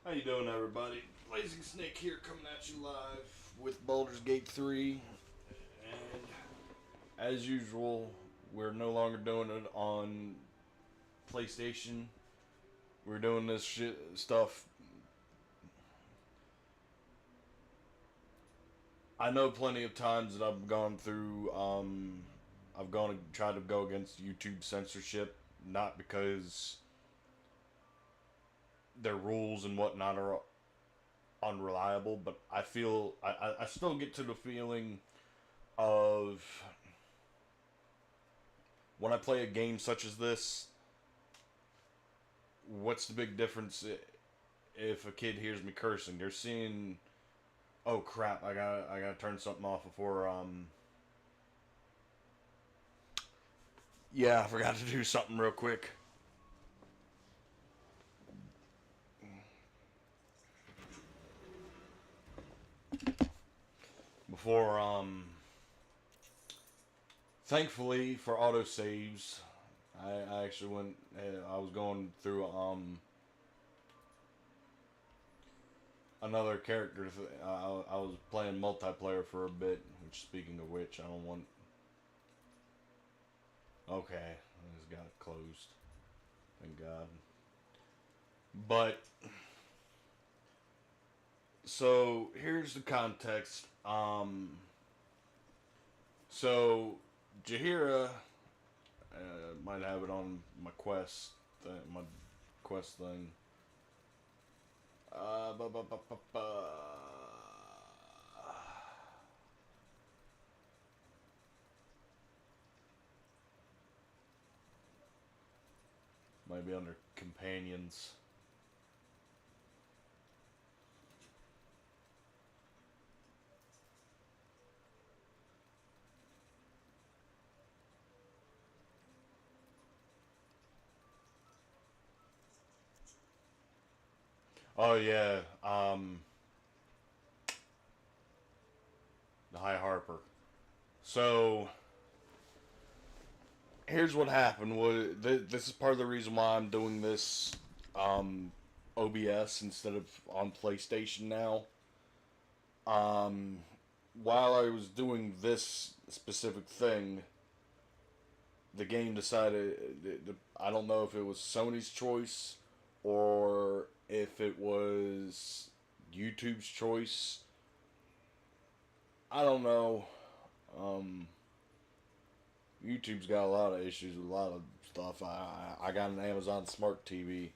How you doing, everybody? Blazing Snake here, coming at you live with Baldur's Gate 3. And as usual, we're no longer doing it on PlayStation. We're doing this stuff. I know plenty of times that I've gone through, I've gone to try to go against YouTube censorship, not because their rules and whatnot are unreliable, but I still get to the feeling of when I play a game such as this, what's the big difference if a kid hears me cursing? They're seeing, oh crap, I gotta turn something off before yeah, I forgot to do something real quick. Before thankfully for autosaves, I actually went. I was going through another character. I was playing multiplayer for a bit. Which, speaking of which, I don't want. Okay, I just got it closed. Thank God. But so here's the context. So Jahira might have it on my my quest thing. Uh, bu- bu- bu- bu- bu- Might be under companions. Oh yeah, the High Harper. So here's what happened. This is part of the reason why I'm doing this OBS instead of on PlayStation now. While I was doing this specific thing, the game decided. I don't know if it was Sony's choice or if it was YouTube's choice. I don't know. Um, YouTube's got a lot of issues with a lot of stuff. I got an Amazon Smart TV.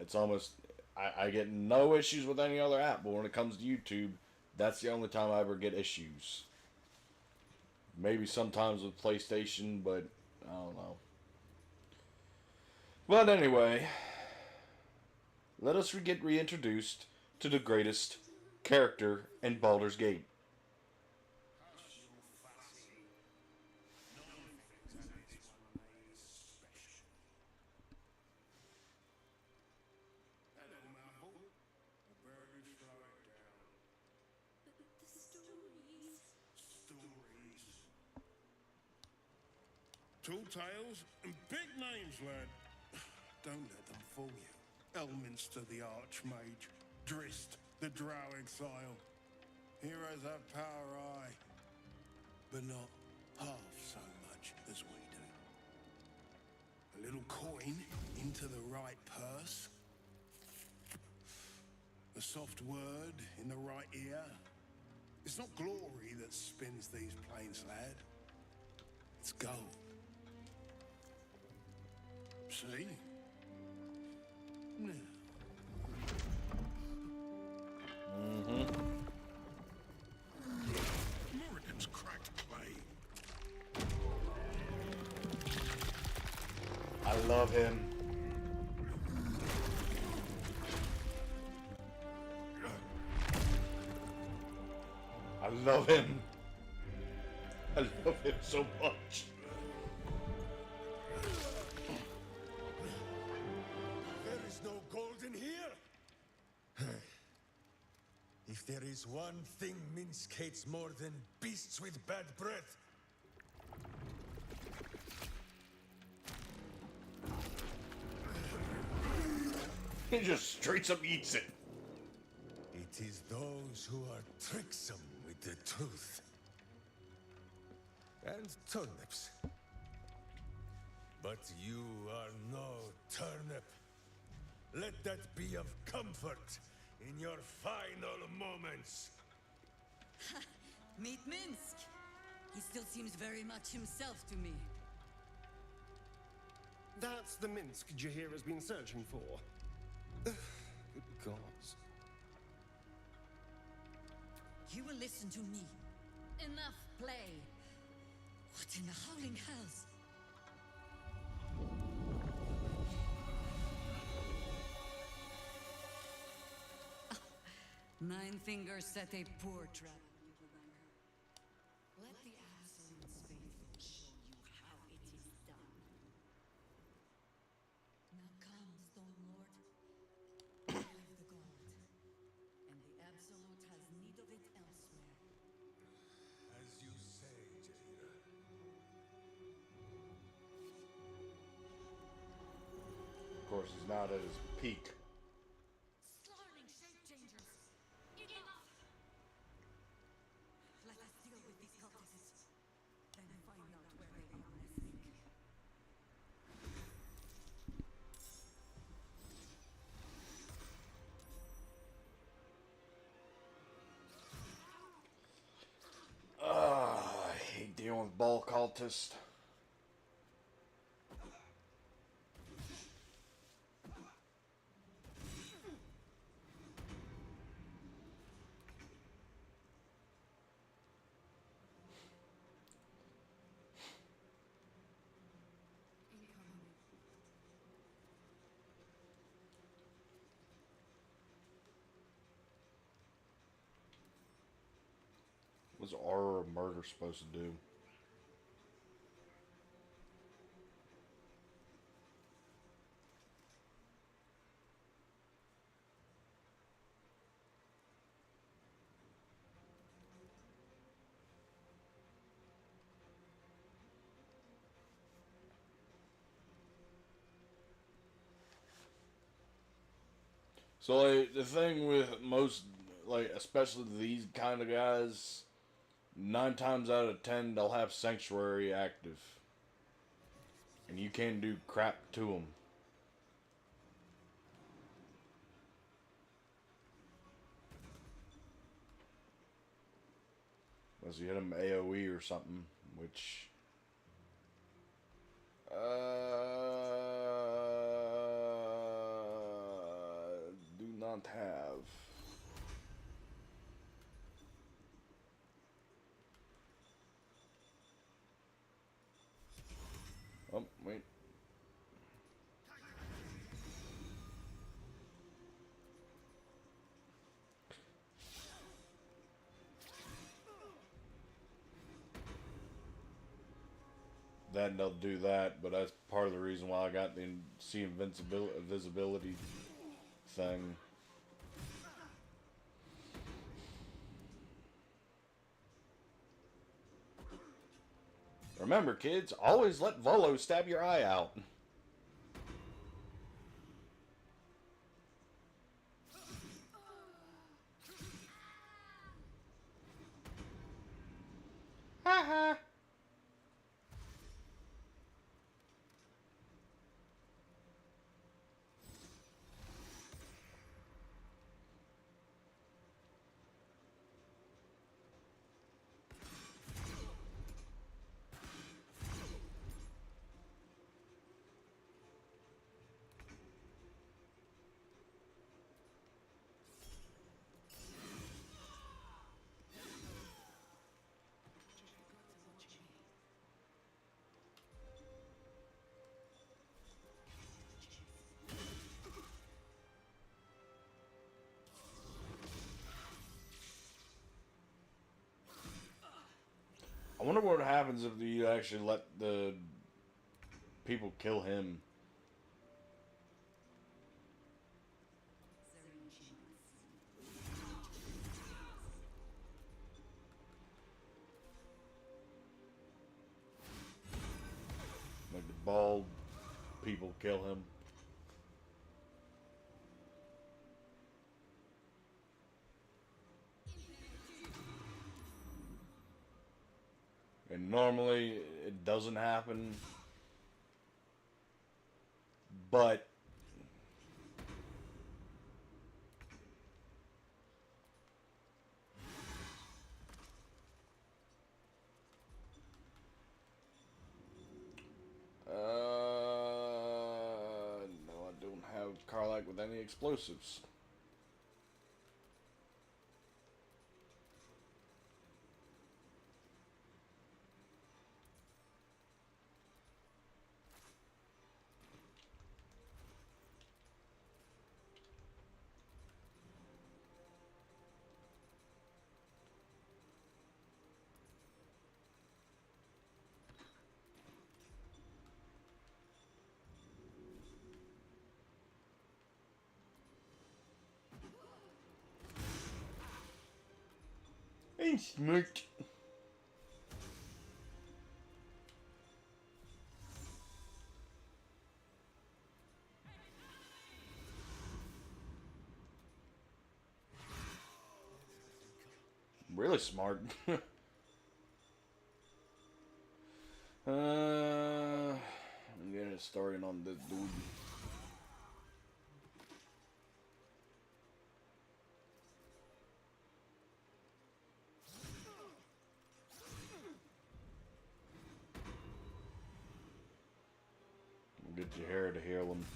It's almost I get no issues with any other app, but when it comes to YouTube, that's the only time I ever get issues. Maybe sometimes with PlayStation, but I don't know. But anyway, let us get reintroduced to the greatest character in Baldur's Gate. Hush, you fussy. None things have this one made especially. Hello, Marvel. The bird is flowing down. But the stories. Stories. Tall tales and big names, lad. Don't let them fool you. Elminster the Archmage. Drist the Drow Exile. Heroes have power, aye, but not half so much as we do. A little coin into the right purse. A soft word in the right ear. It's not glory that spins these plains, lad. It's gold. See? Now. Morrigan's cracked clay. I love him. I love him. I love him so much. There is no gold in here! If there is one thing Minsk hates more than beasts with bad breath, He just straight up eats it. It is those who are tricksome with the truth. And turnips. But you are no turnip. Let that be of comfort in your final moments. Meet Minsk. He still seems very much himself to me. That's the Minsk Jahir has been searching for. Good gods. You will listen to me. Enough play. What in the howling hells? Nine fingers set a poor trap, little banker. Let the Absolute's faithful show you how it is done. Now come, Stone Lord. I have the gold, and the Absolute has need of it elsewhere. As you say, Jahira. Of course, he's not at his peak. Slaughtering shape changers! Enough! Let us deal with these cultists, then find out where they are nesting. I hate dealing with ball cultists. What's Aura of Murder supposed to do? So, like, the thing with most, like, especially these kind of guys, 9 times out of 10, they'll have Sanctuary active. And you can't do crap to them. Unless you hit them AoE or something, which... do not have. Oh, wait. Then they'll do that, but that's part of the reason why I got the invisibility thing. Remember, kids, always let Volo stab your eye out. Haha. I wonder what happens if you actually let the people kill him. Like the bald people kill him. And normally it doesn't happen, but no, I don't have Karlach with any explosives. Ain't smart. Really smart. I'm getting started on this dude. Get your hair to heal him.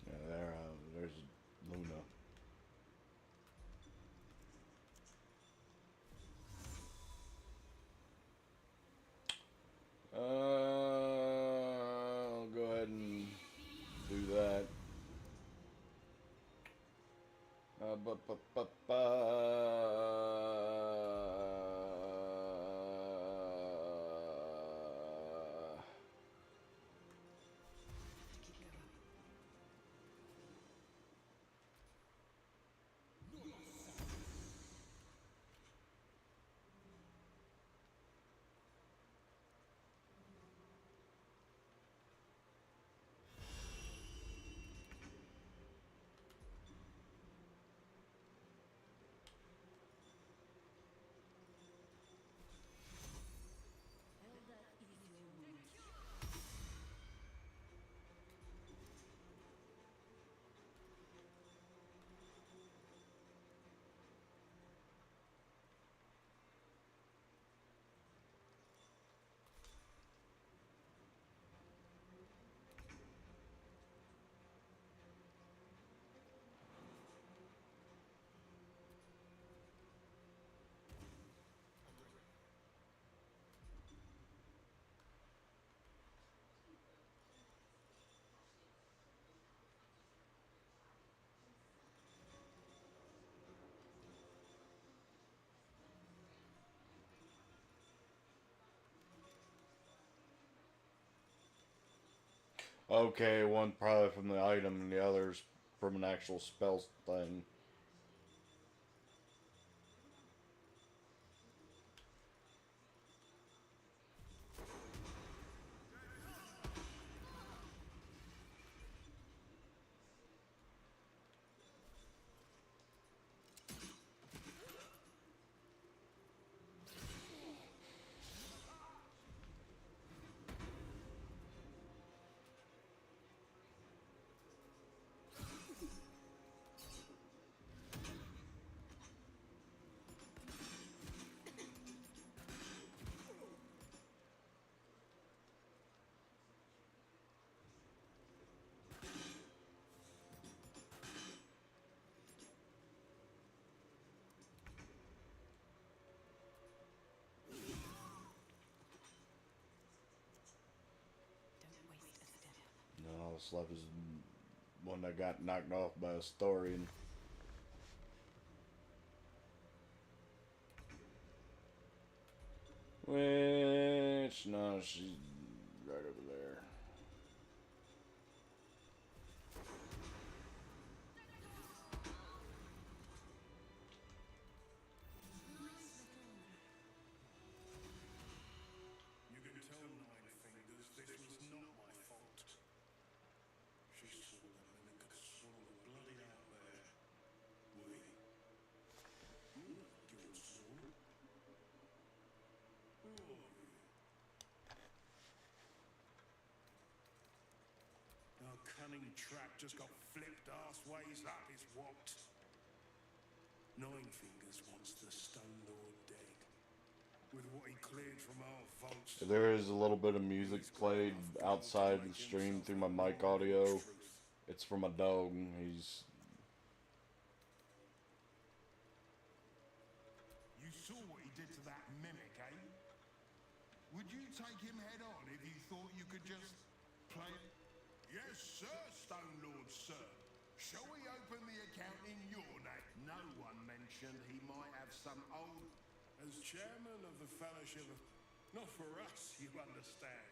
Yeah, there's Luna. I'll go ahead and do that. Uh, bu- bu- bu- bu- Okay, one probably from the item and the others from an actual spell thing. No, all that's left is one that got knocked off by a story. And Which, no, she's right over there. You can tell Nine Fingers this was not my fault. She swore that Mimic could swallow the bloody out there. We. Your sword? Who are you? Our cunning trap just got flipped arseways up is what. Nine Fingers wants the Stone Lord dead. With what he cleared from our vaults. There is a little bit of music played outside the stream through my mic audio. It's from my dog. He's... You saw what he did to that Mimic, eh? Would you take him head on if you thought you could just play it? Yes, sir, Stone Lord, sir. Shall we open the account in your name? No one mentioned he might have some old... As chairman of the Fellowship of... Not for us, you understand.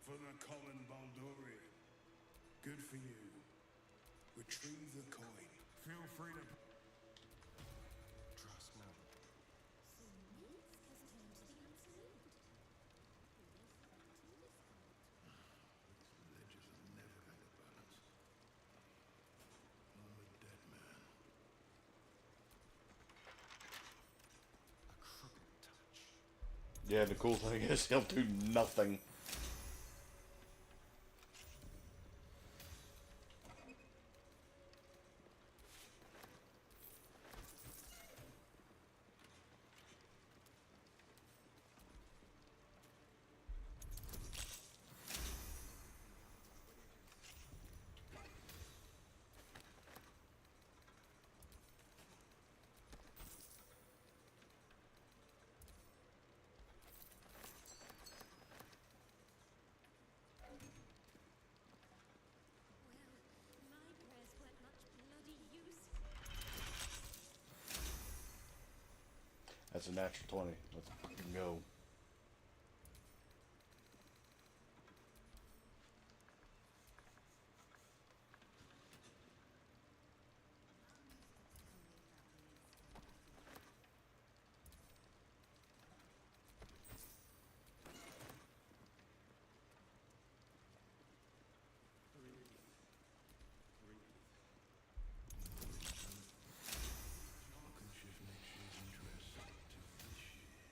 For the common Baldurian. Good for you. Retrieve the coin. Feel free to... Trust me. So Minsk has turned to the absolute. Ledgers are never going to balance. I'm a dead man. A crooked touch. Yeah, the cool thing is he'll do nothing. Well, my prayers weren't much bloody use. That's a natural 20. Let's fucking go. I can shift next year's interest to this year.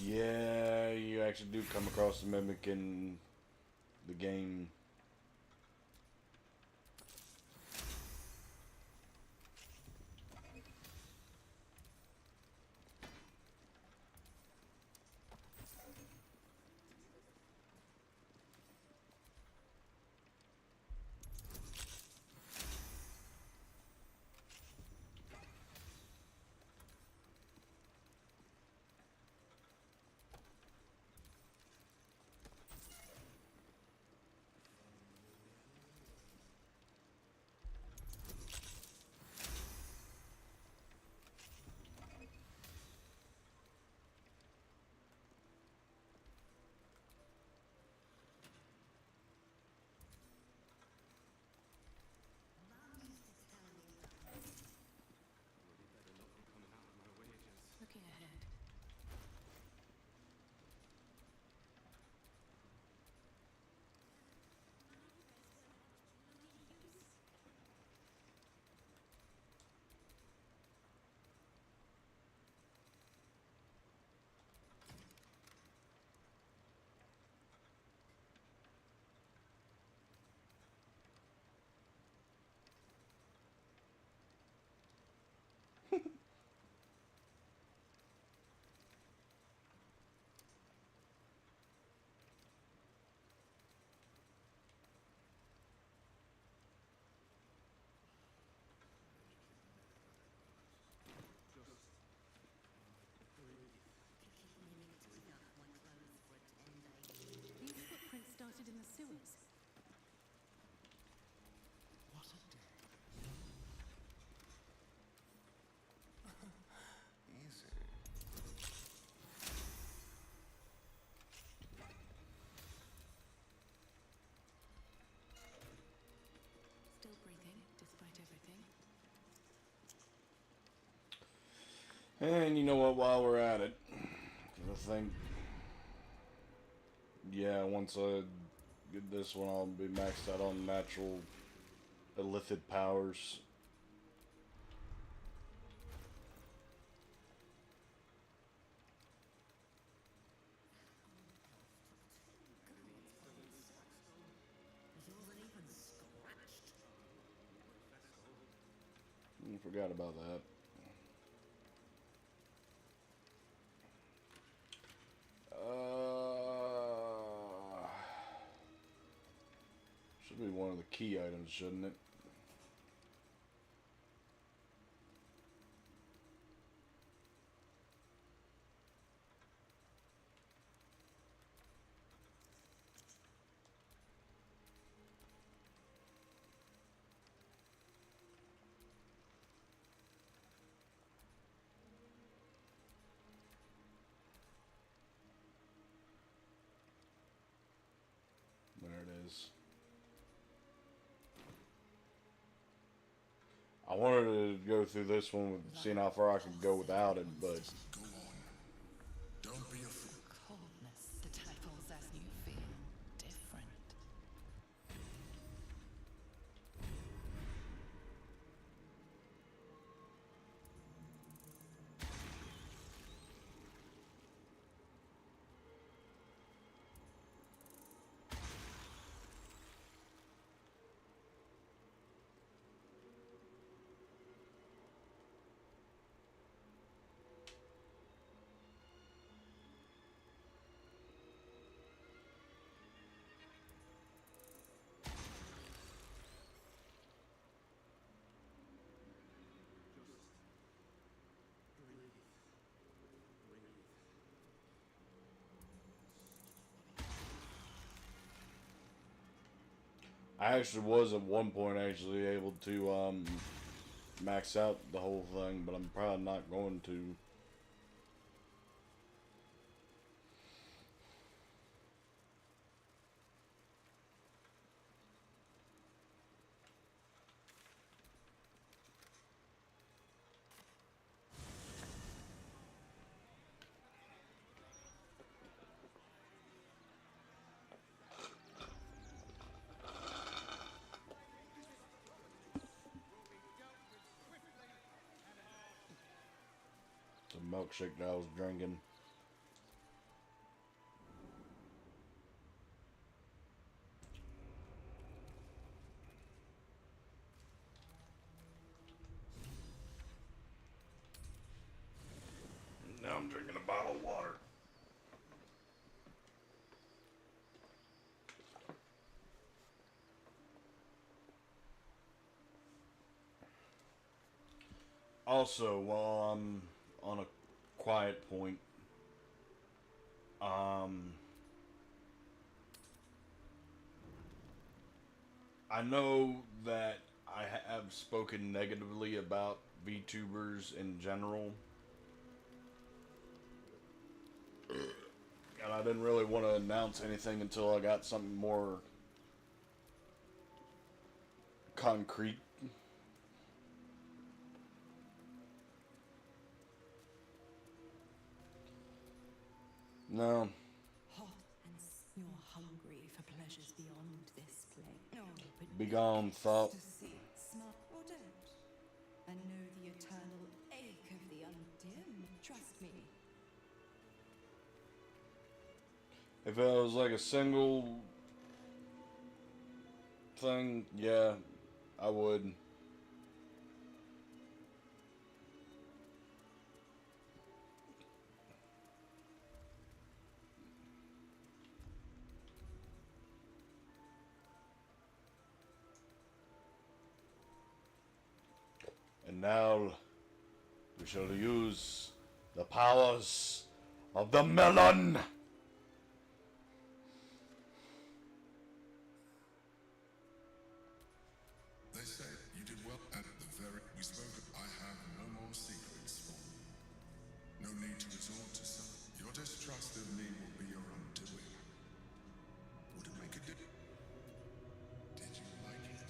Yeah, you actually do come across the mimic in the game. These footprints started in the sewers. What a day. Easy. Still breathing, despite everything. And you know what, while we're at it, 'cause I think, yeah, once I get this one, I'll be maxed out on natural illithid powers. Forgot about that. Should be one of the key items, shouldn't it? There it is. I wanted to go through this one with seeing how far I could go without it, but Go on. Don't be a fool. Coldness stifles as you feel different. I actually was at one point actually able to max out the whole thing, but I'm probably not going to. It's a milkshake that I was drinking. Now I'm drinking a bottle of water. Also, while I'm on a quiet point, I know that I have spoken negatively about VTubers in general, and I didn't really want to announce anything until I got something more concrete. No, Hot and you're hungry for pleasures beyond this plane. No, but begone thought. to see, smart or don't, and know the eternal ache of the undimmed. Trust me. If it was like a single thing, yeah, I would. And now we shall use the powers of the melon. They say you did well at the very we spoke. I have no more secrets for you. No need to resort to some. Your distrust of me will be your undoing. Would it make a difference? Did you like it?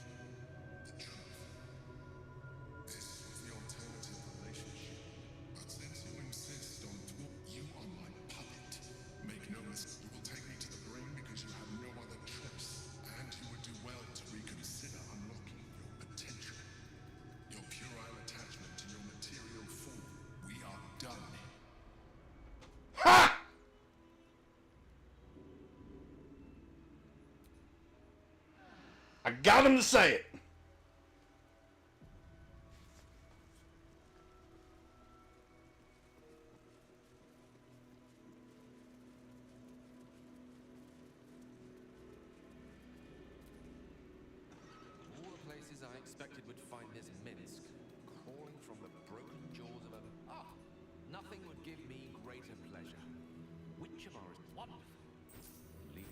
The truth. This was the alternative relationship. But since you insist on you are my puppet. Make no mistake. You will take me to the brain because you have no other choice. And you would do well to reconsider unlocking your potential. Your puerile attachment to your material form. We are done. Ha! I got him to say it. All the places I expected would find this Minsk, crawling from the broken jaws of a... Ah! Nothing would give me greater pleasure. Which of our... Wonderful. Leave...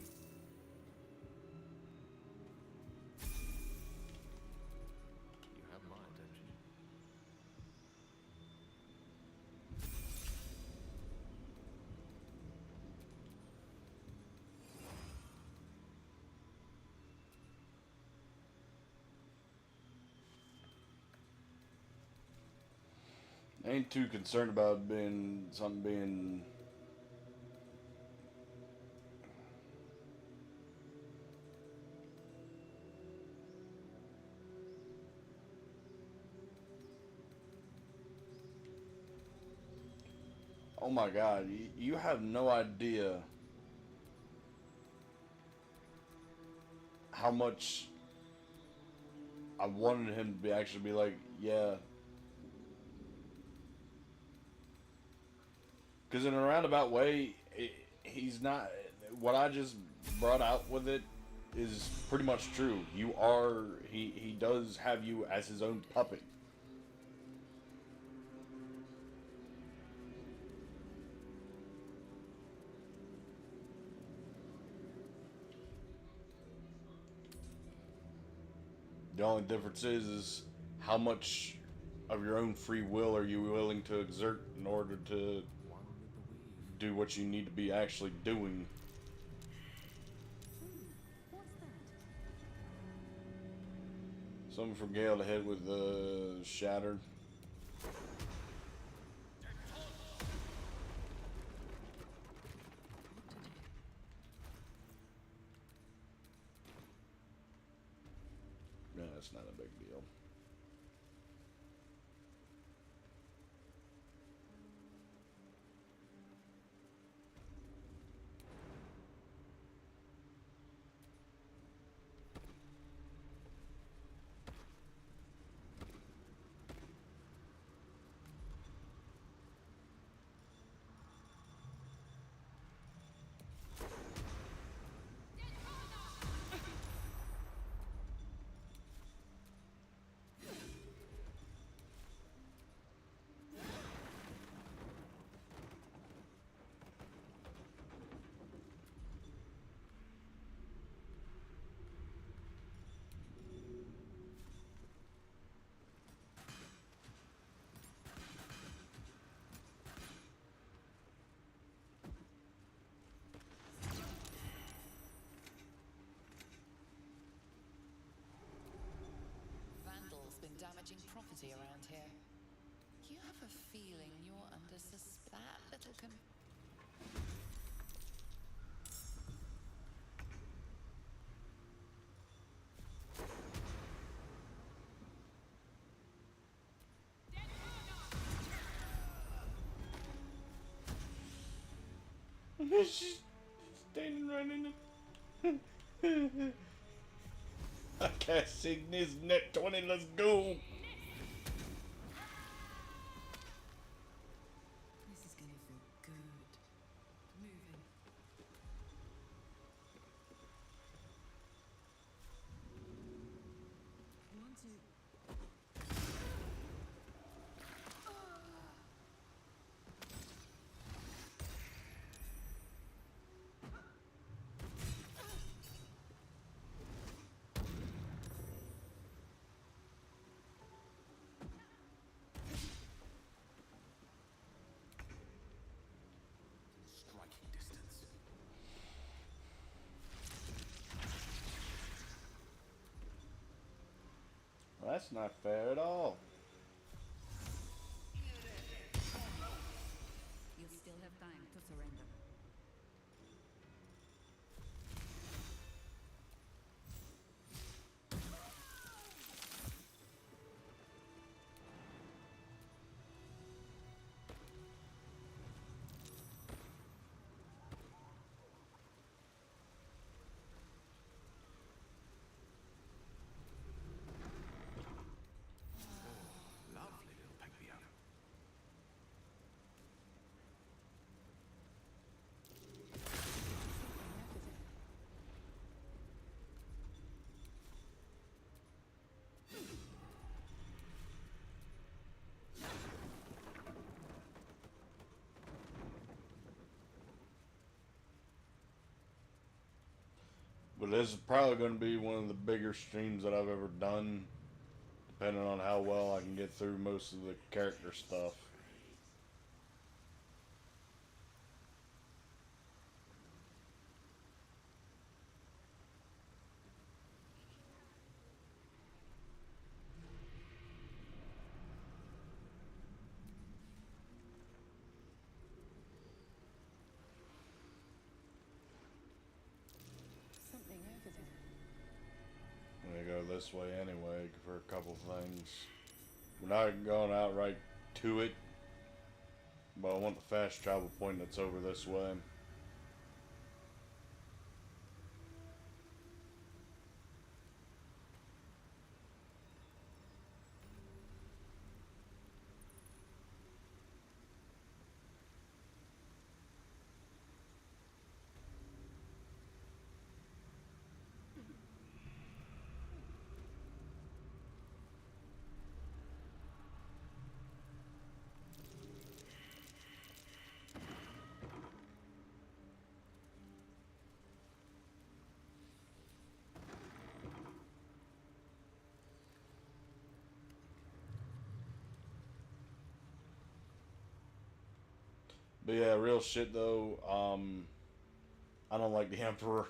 You have my attention. I ain't too concerned about being something being. Oh my god, you have no idea how much I wanted him to be actually be like, yeah. Because in a roundabout way, he's not. What I just brought out with it is pretty much true. You are. He does have you as his own puppet. The only difference is how much of your own free will are you willing to exert in order to do what you need to be actually doing. What's that? Something from Gale to hit with Shattered. No, that's not a big deal. Vandal's been damaging property around here. You have a feeling you're under that little She's standing right in it. I can't sing this net 20, let's go. This is gonna feel good. Moving. Want to... That's not fair at all. You still have time to surrender. Lovely little Peggy. But this is probably going to be one of the bigger streams that I've ever done, depending on how well I can get through most of the character stuff. Something over there. I'm going to go this way anyway for a couple things. We're not going outright to it, but I want the fast travel point that's over this way. But yeah, real shit though. I don't like the Emperor.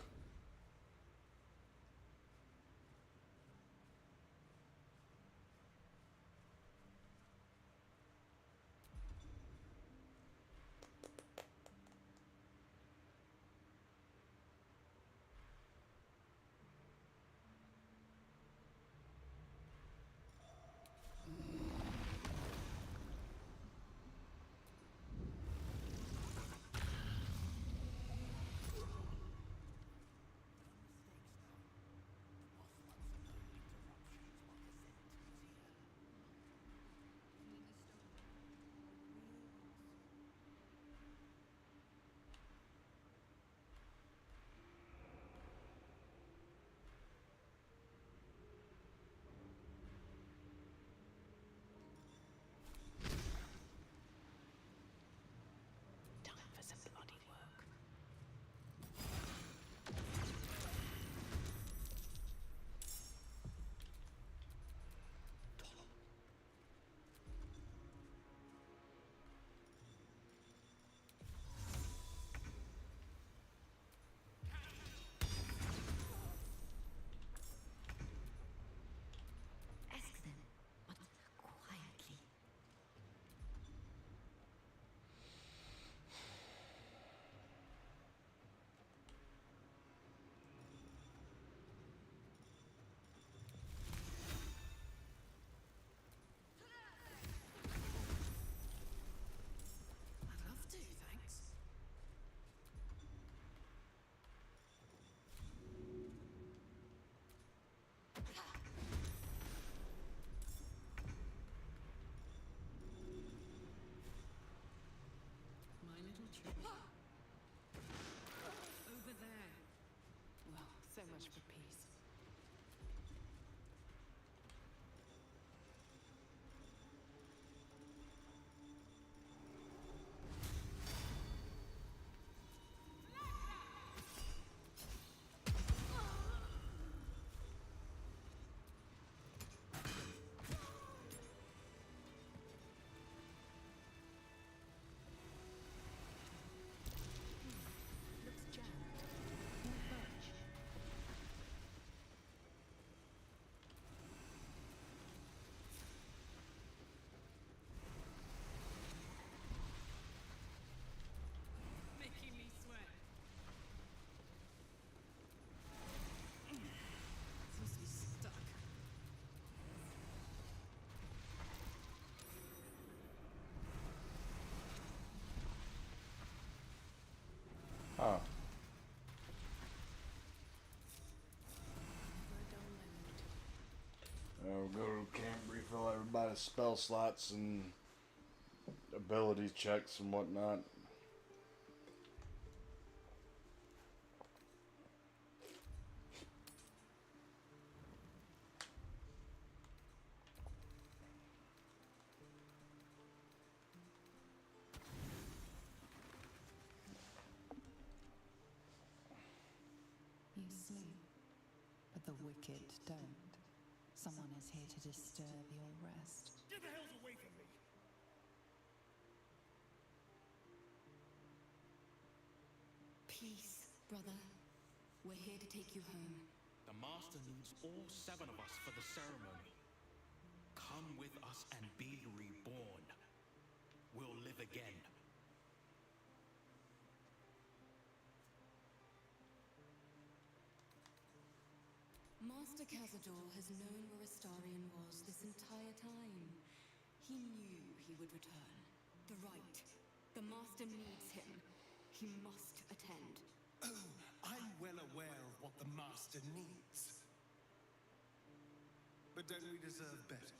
Time for some bloody work. Ask them, but quietly. I'd love to, thanks. My little trick. Over there. Well, so much for peace. Looks jammed. Won't budge. spell slots and ability checks and whatnot. You sleep, but the wicked don't. Someone is here to disturb your rest. Get the hells away from me! Peace, brother. We're here to take you home. The Master needs all 7 of us for the ceremony. Come with us and be reborn. We'll live again. Master Cazador has known where Astarion was this entire time. He knew he would return. The rite. The Master needs him. He must attend. Oh, I'm well aware of what the Master needs. But don't we deserve better?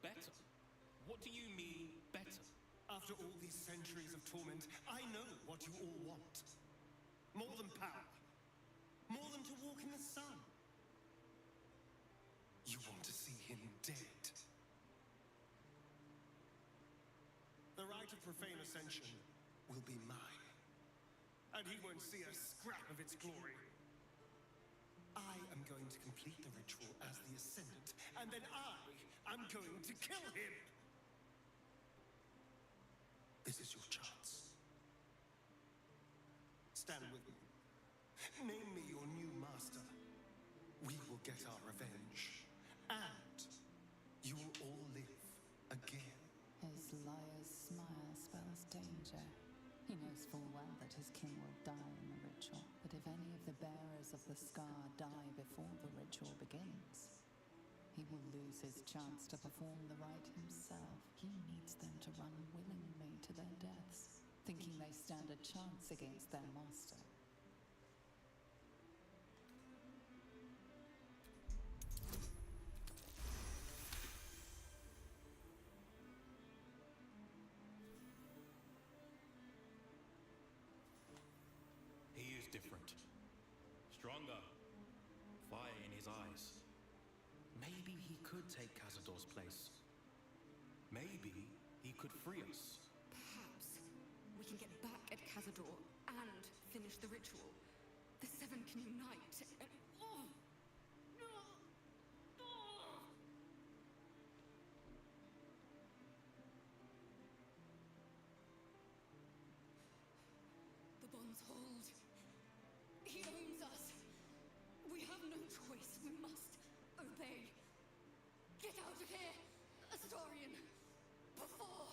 Better? What do you mean, better? After all these centuries of torment, I know what you all want. More than power. More than to walk in the sun. You want to see him dead. The rite of profane ascension will be mine. And he won't see a scrap of its glory. I am going to complete the ritual as the Ascendant, and then I am going to kill him! This is your chance. Stand with me. Name me your new master. We will get our revenge. And you will all live again. His liar's smile spells danger. He knows full well that his kin will die in the ritual. But if any of the bearers of the scar die before the ritual begins, he will lose his chance to perform the rite himself. He needs them to run willingly to their deaths, thinking they stand a chance against their master. He is different. Stronger. Fire in his eyes. Maybe he could take Cazador's place. Maybe he could free us. Perhaps we can get back at Cazador and finish the ritual. The 7 can unite and... Oh! The bonds hold. He owns us. We have no choice. We must obey. Get out of here, Astarion. Before...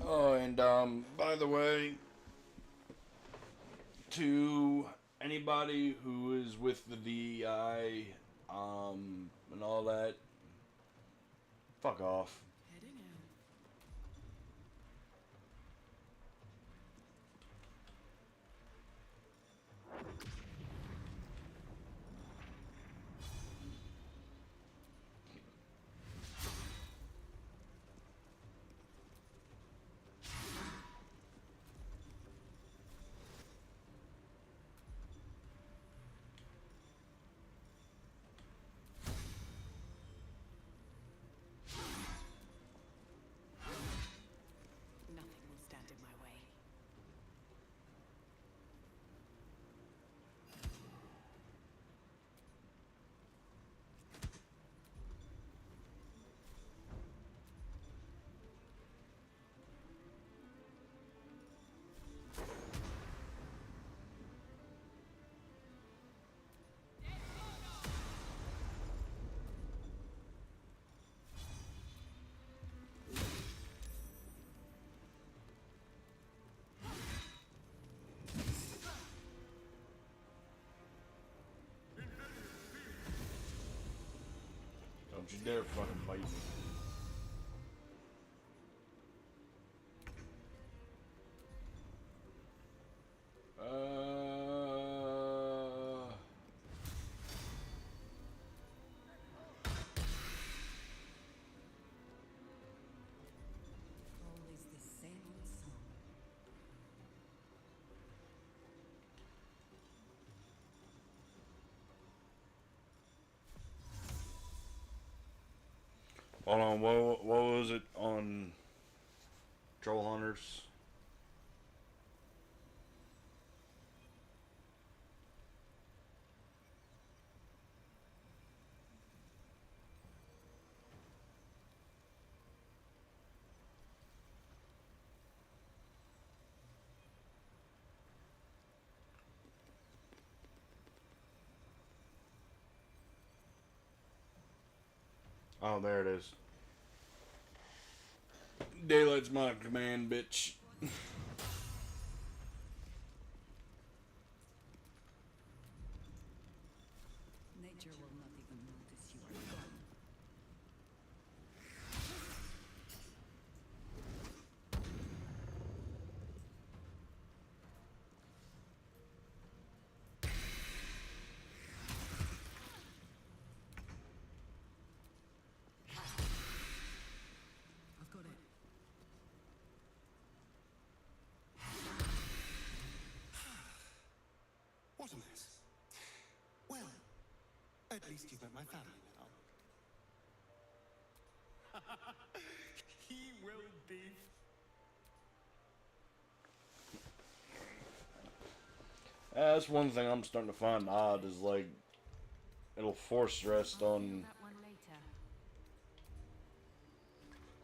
Oh, and by the way, to anybody who is with the DEI, and all that, fuck off. Heading out. Nothing will stand in my way. Don't you dare fucking bite me. Hold on, what was it on Troll Hunters? Oh, there it is. Daylight's my command, bitch. Nature will not even notice you are gone. I've got it. What a mess. Well, at least you've met my family now. He will be. That's one thing I'm starting to find odd is like it'll force rest on. That one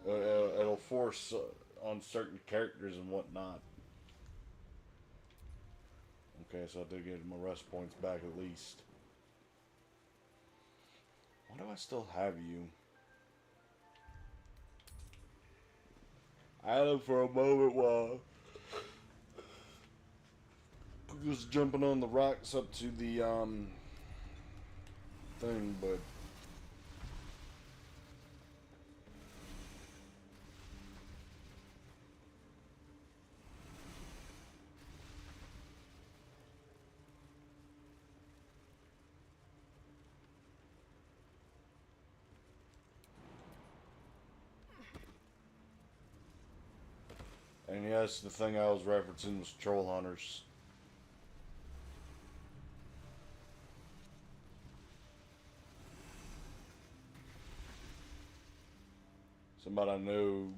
later. It'll force on certain characters and whatnot. Okay, so I did get my rest points back at least. Why do I still have you? I had him for a moment while I was jumping on the rocks up to the thing, but and yes, the thing I was referencing was Troll Hunters. Somebody I knew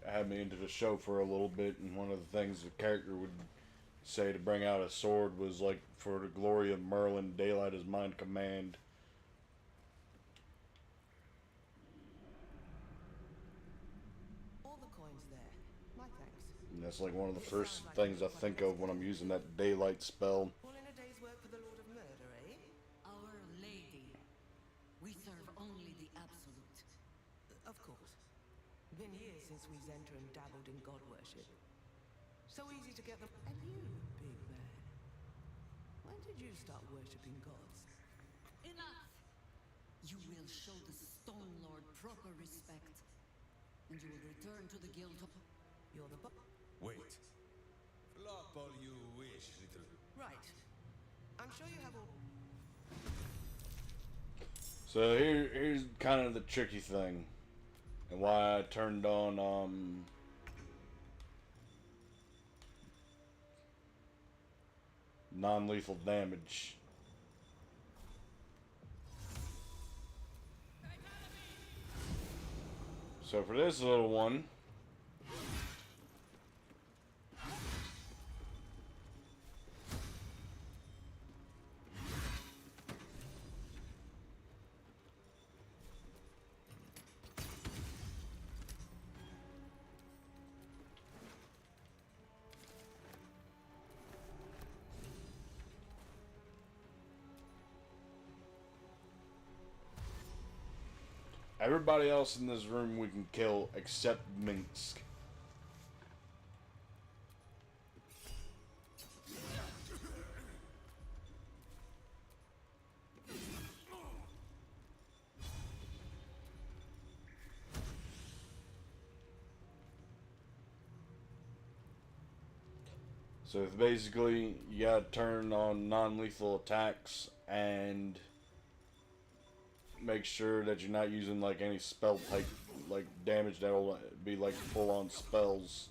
had me into the show for a little bit, and one of the things the character would say to bring out a sword was like, "For the glory of Merlin, daylight is mine command." All the coins there. My thanks. And that's like one of the first things I think of when I'm using that daylight spell. All in a day's work for the Lord of Murder, eh? Our Lady. We serve only the absolute. Of course. Been years since we Zenta and dabbled in god worship. So easy to get them. And you, big man. When did you start worshipping gods? Enough! You will show the Stone Lord proper respect, and you will return to the guild of... You're the Wait. Flop all you wish, little. Right. I'm sure you have all... So here's kind of the tricky thing, and why I turned on non-lethal damage. So for this little one, everybody else in this room we can kill except Minsk. So basically, you gotta turn on non-lethal attacks and make sure that you're not using like any spell type like damage that'll be like full-on spells.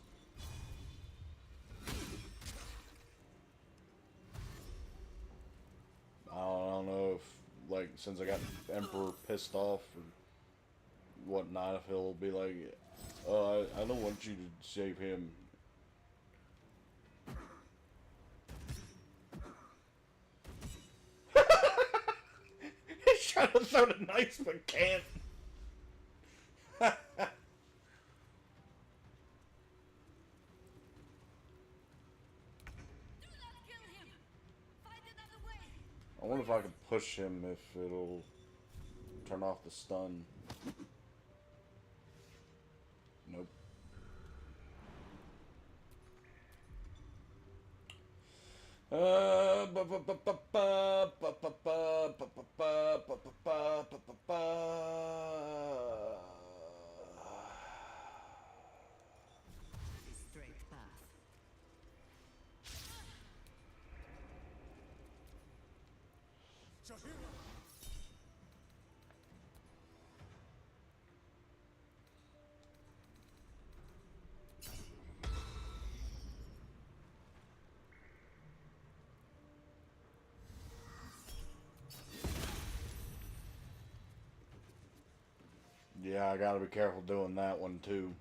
I don't know if like since I got Emperor pissed off or what Nighthill will be like, I don't want you to save him. He's trying to throw the knife but can't. I wonder if I can push him if it'll turn off the stun. Nope. Straight path. Yeah, I gotta be careful doing that one too.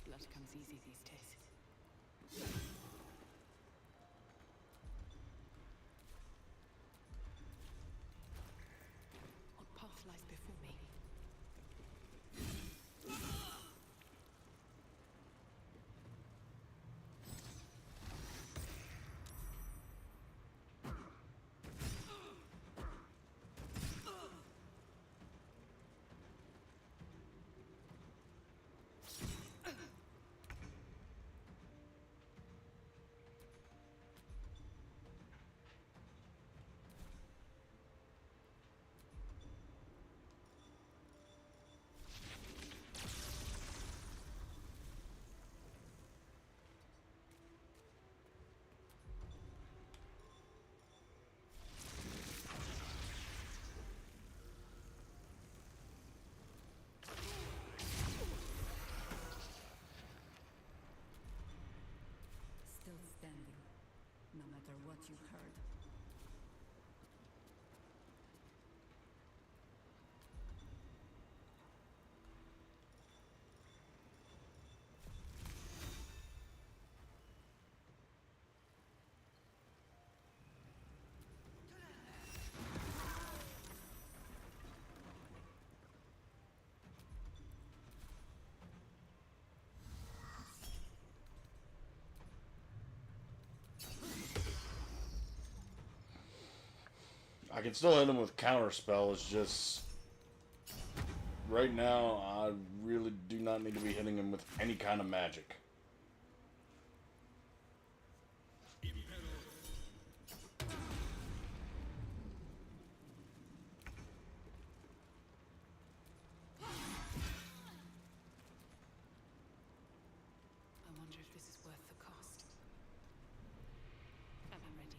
Blood comes easy these days. What path lies before me? Still standing, no matter what you heard. I can still hit him with counterspell. It's just right now I really do not need to be hitting him with any kind of magic. I wonder if this is worth the cost. Am I ready?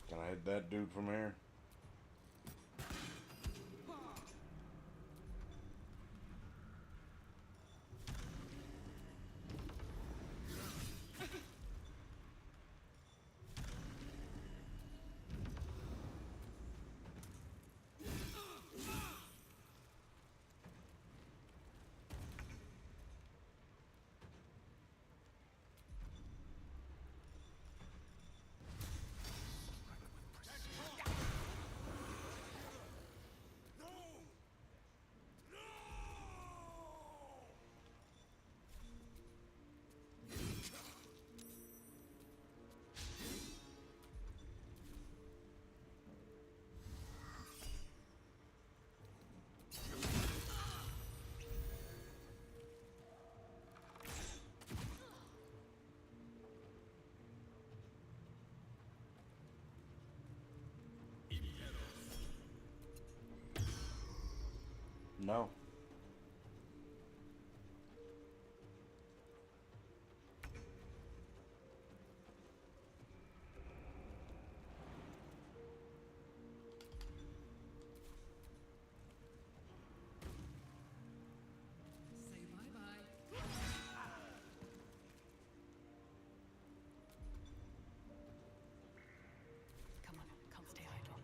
Can I hit that dude from here? know. Say bye-bye. Come on, can't stay idle.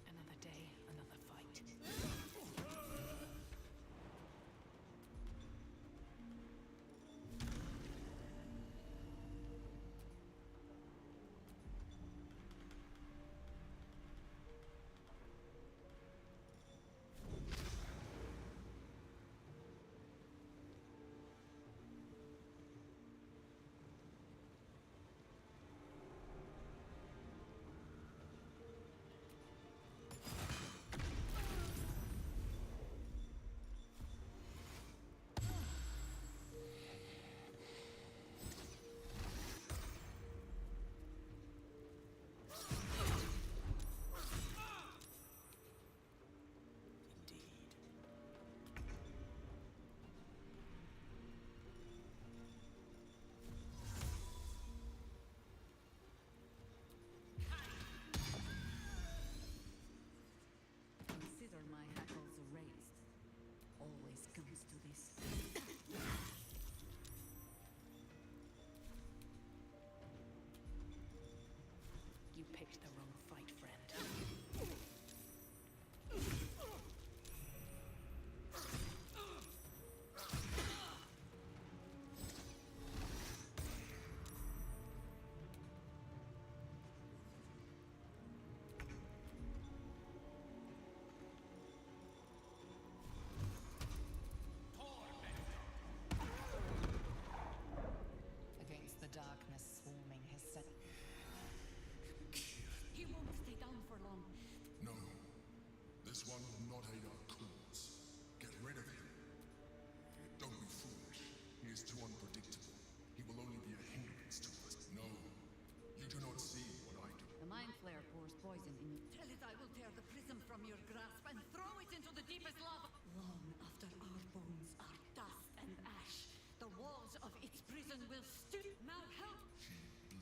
Another day, another fight. Consider my hackles raised. Always comes to this. You picked the wrong fight, friend. Against the darkness swarming his set. He won't stay down for long. No. This one will not aid our cause. Get rid of him. Don't be foolish. He is too unpredictable. He will only be a hindrance to us. No. You do not see what I do. The mind flare pours poison in you. Tell it I will tear the prism from your grasp and throw it into the deepest lava. Long after our bones are dust and ash, the walls of its prison will stoop. Now help! She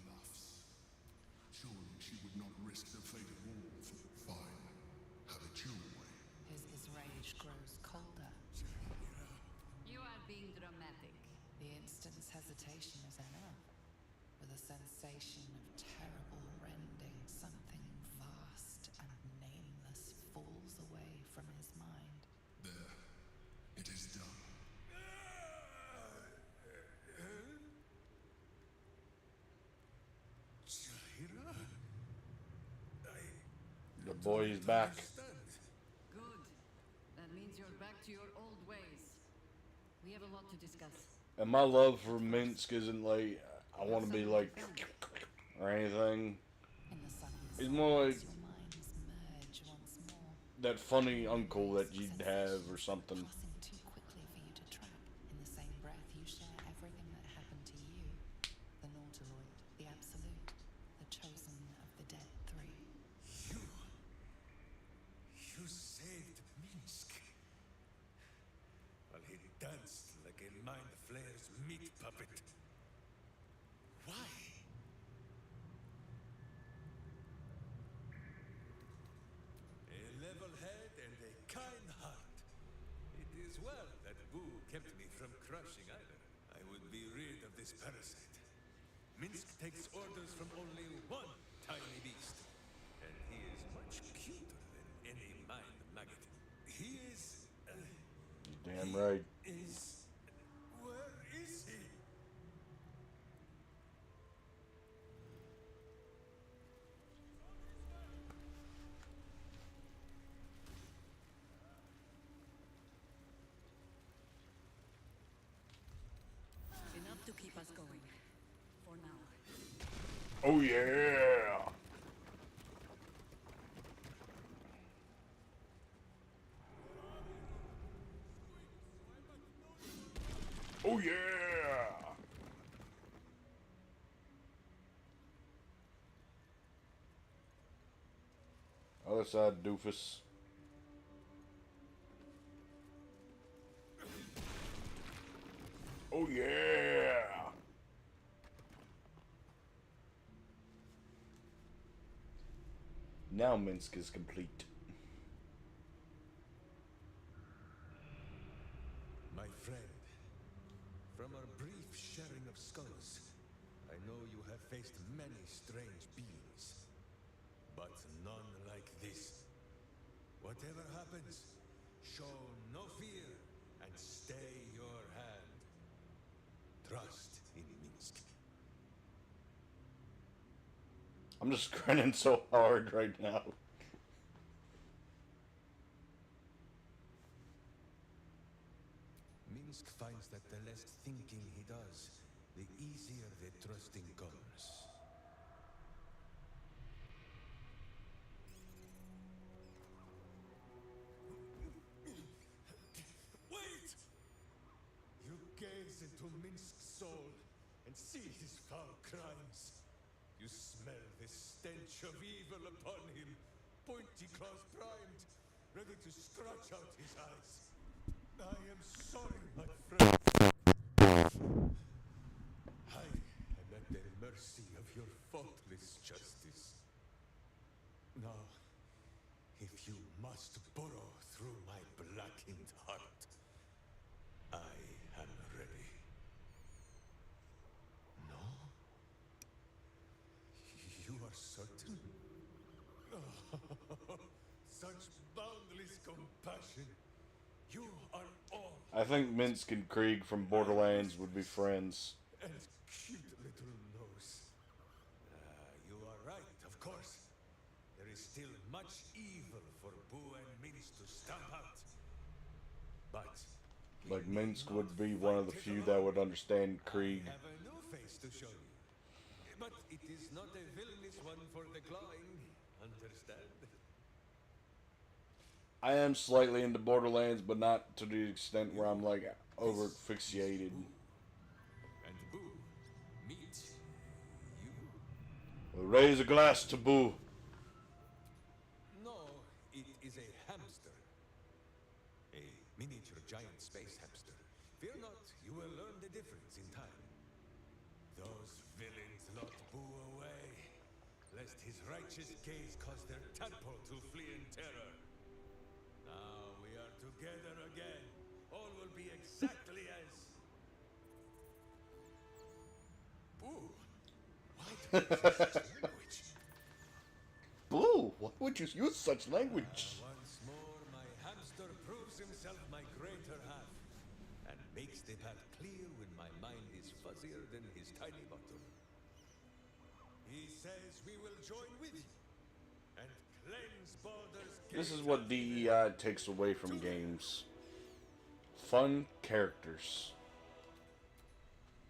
bluffs. Surely she would not risk the fate of all for... Fine. Have it your way. His rage grows colder. You are being dramatic. The instant's hesitation is enough. With a sensation of terrible rending, something vast and nameless falls away from his mind. There. It is done. Jaira? The boy is back. Good. That means you're back to your old ways. We have a lot to discuss. And my love for Minsk isn't like I want to be like or anything. In the sun, It's more like your minds merge once more. that funny uncle that you'd have or something. Crossing too quickly for you to track. In the same breath, you share everything that happened to you. The Nautiloid, the Absolute, the chosen of the Dead Three. You saved Minsk. While he danced like a mind flayer's meat puppet. Why? A level head and a kind heart. It is well that Boo kept me from crushing either. I would be rid of this parasite. Minsk takes orders from only one tiny beast. And he is much cuter than any mind maggot. He is... Damn right. Where is he? Enough to keep us going. For now. Oh yeah. Oh yeah. Oh, West Side doofus. Oh yeah! Now Minsk is complete. My friend, from our brief sharing of skulls, I know you have faced many strange beings, but none like this. Whatever happens, show no fear and stay your hand. Trust in Minsk. I'm just grinning so hard right now. Minsk finds that the less thinking he does, the easier the trusting comes. Wait! You gaze into Minsk's soul and see his foul crimes. You smell the stench of evil upon him, pointy claws primed, ready to scratch out his eyes. I am sorry, my friend. I am at the mercy of your faultless justice. Now, if you must burrow through my blackened heart, I am ready. No? You are certain? Such boundless compassion. You are all. I think Minsk and Krieg from Borderlands would be friends. And cute little nose. You are right, of course. There is still much evil for Boo and Minsk to stamp out. But Like, Minsk would be one of the few that would understand Krieg. I have a new face to show you. But it is not a villainous one for the clawing. Understand? I am slightly into Borderlands, but not to the extent where I'm like over fixated. And Boo, meet you. Raise a glass to Boo. No, it is a hamster. A miniature giant space hamster. Fear not, you will learn the difference in time. Those villains locked Boo away, lest his righteous gaze cause their tadpole to flee in terror. Now we are together again. All will be exactly as... Boo! Why do you use such language? Boo! Why would you use such language? Once more, my hamster proves himself my greater half, and makes the path clear when my mind is fuzzier than his tiny bottom. He says we will join with you, and cleanse Baldur's gate. This is what DEI takes away from games. Fun characters.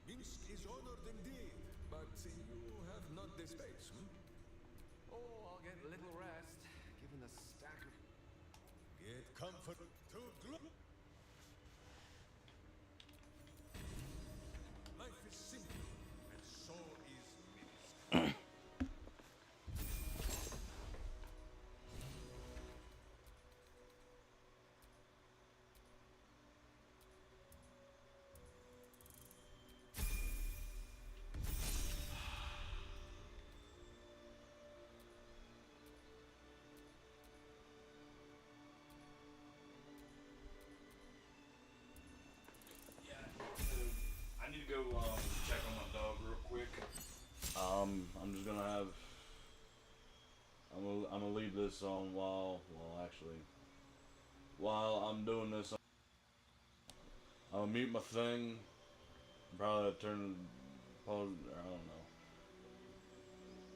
Minsk is honored indeed, but you have not the space, Oh, I'll get a little rest, given the stack of... Get comfort to glow. Life is simple, and so is Minsk. I need to go check on my dog real quick. I'm just gonna have. I'm gonna leave this on while I'm doing this. I'm gonna mute my thing. Probably turn. I don't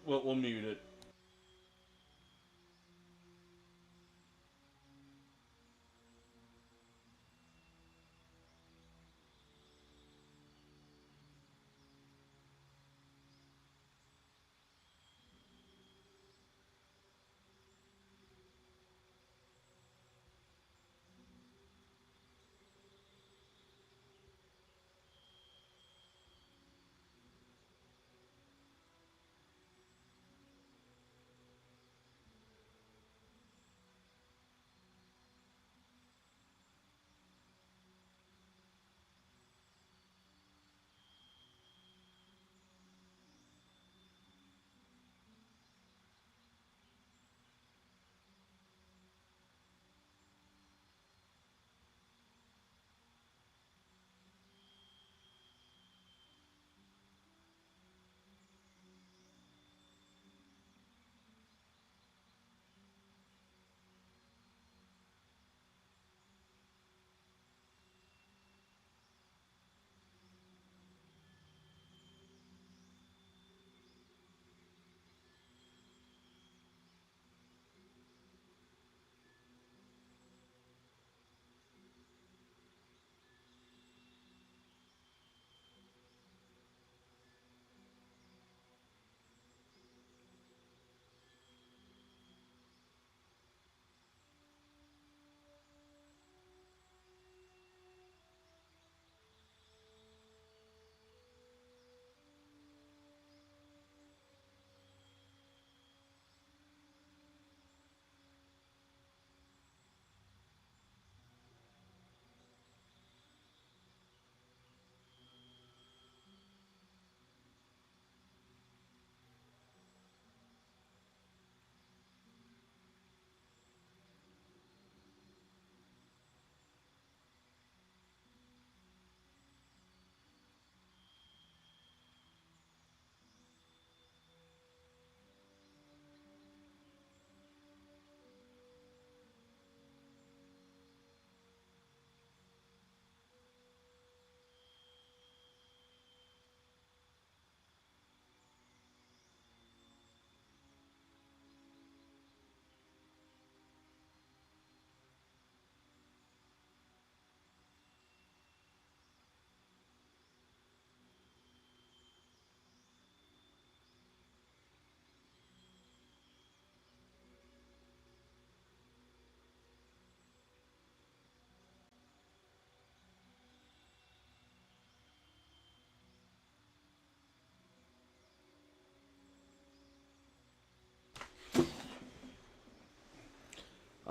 know. We'll mute it.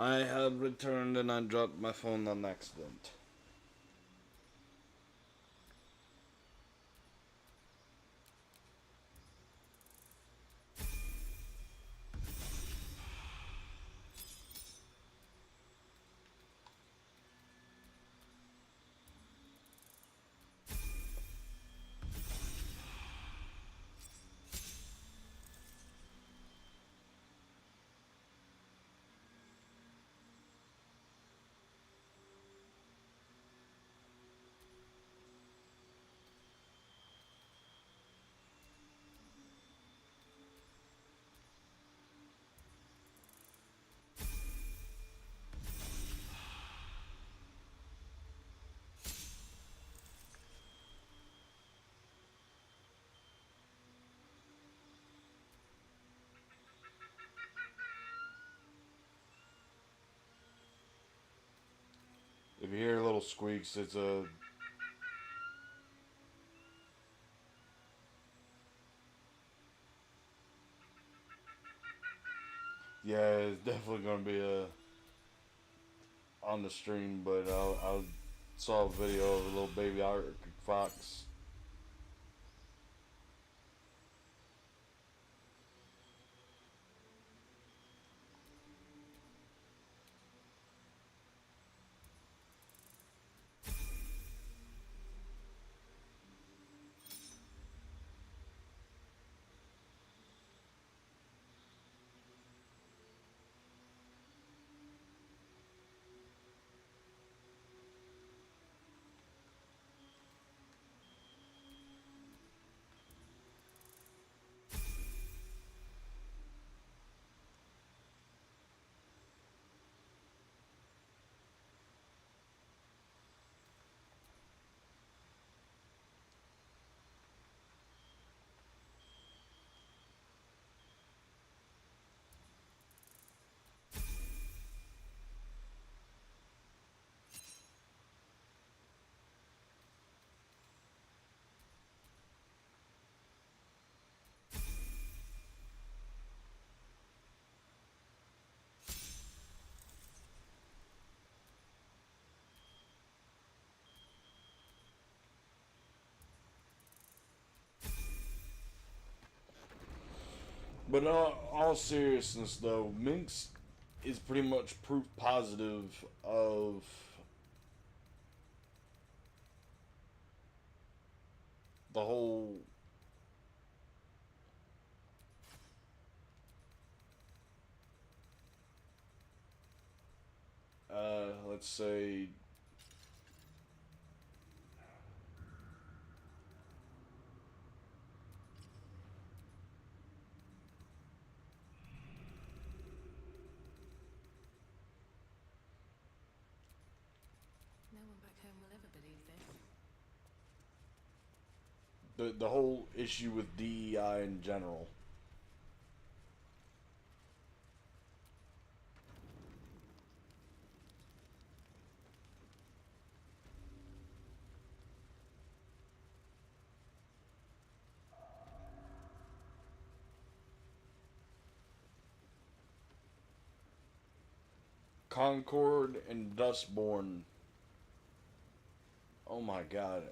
I have returned and I dropped my phone on accident. If you hear little squeaks, it's a... Yeah, it's definitely gonna be a... on the stream, but I saw a video of a little baby Arctic fox. But in all seriousness, though, Minx is pretty much proof positive of the whole let's say No one back home will ever believe this. the whole issue with DEI in general. Concord and Dustborn. Oh my god.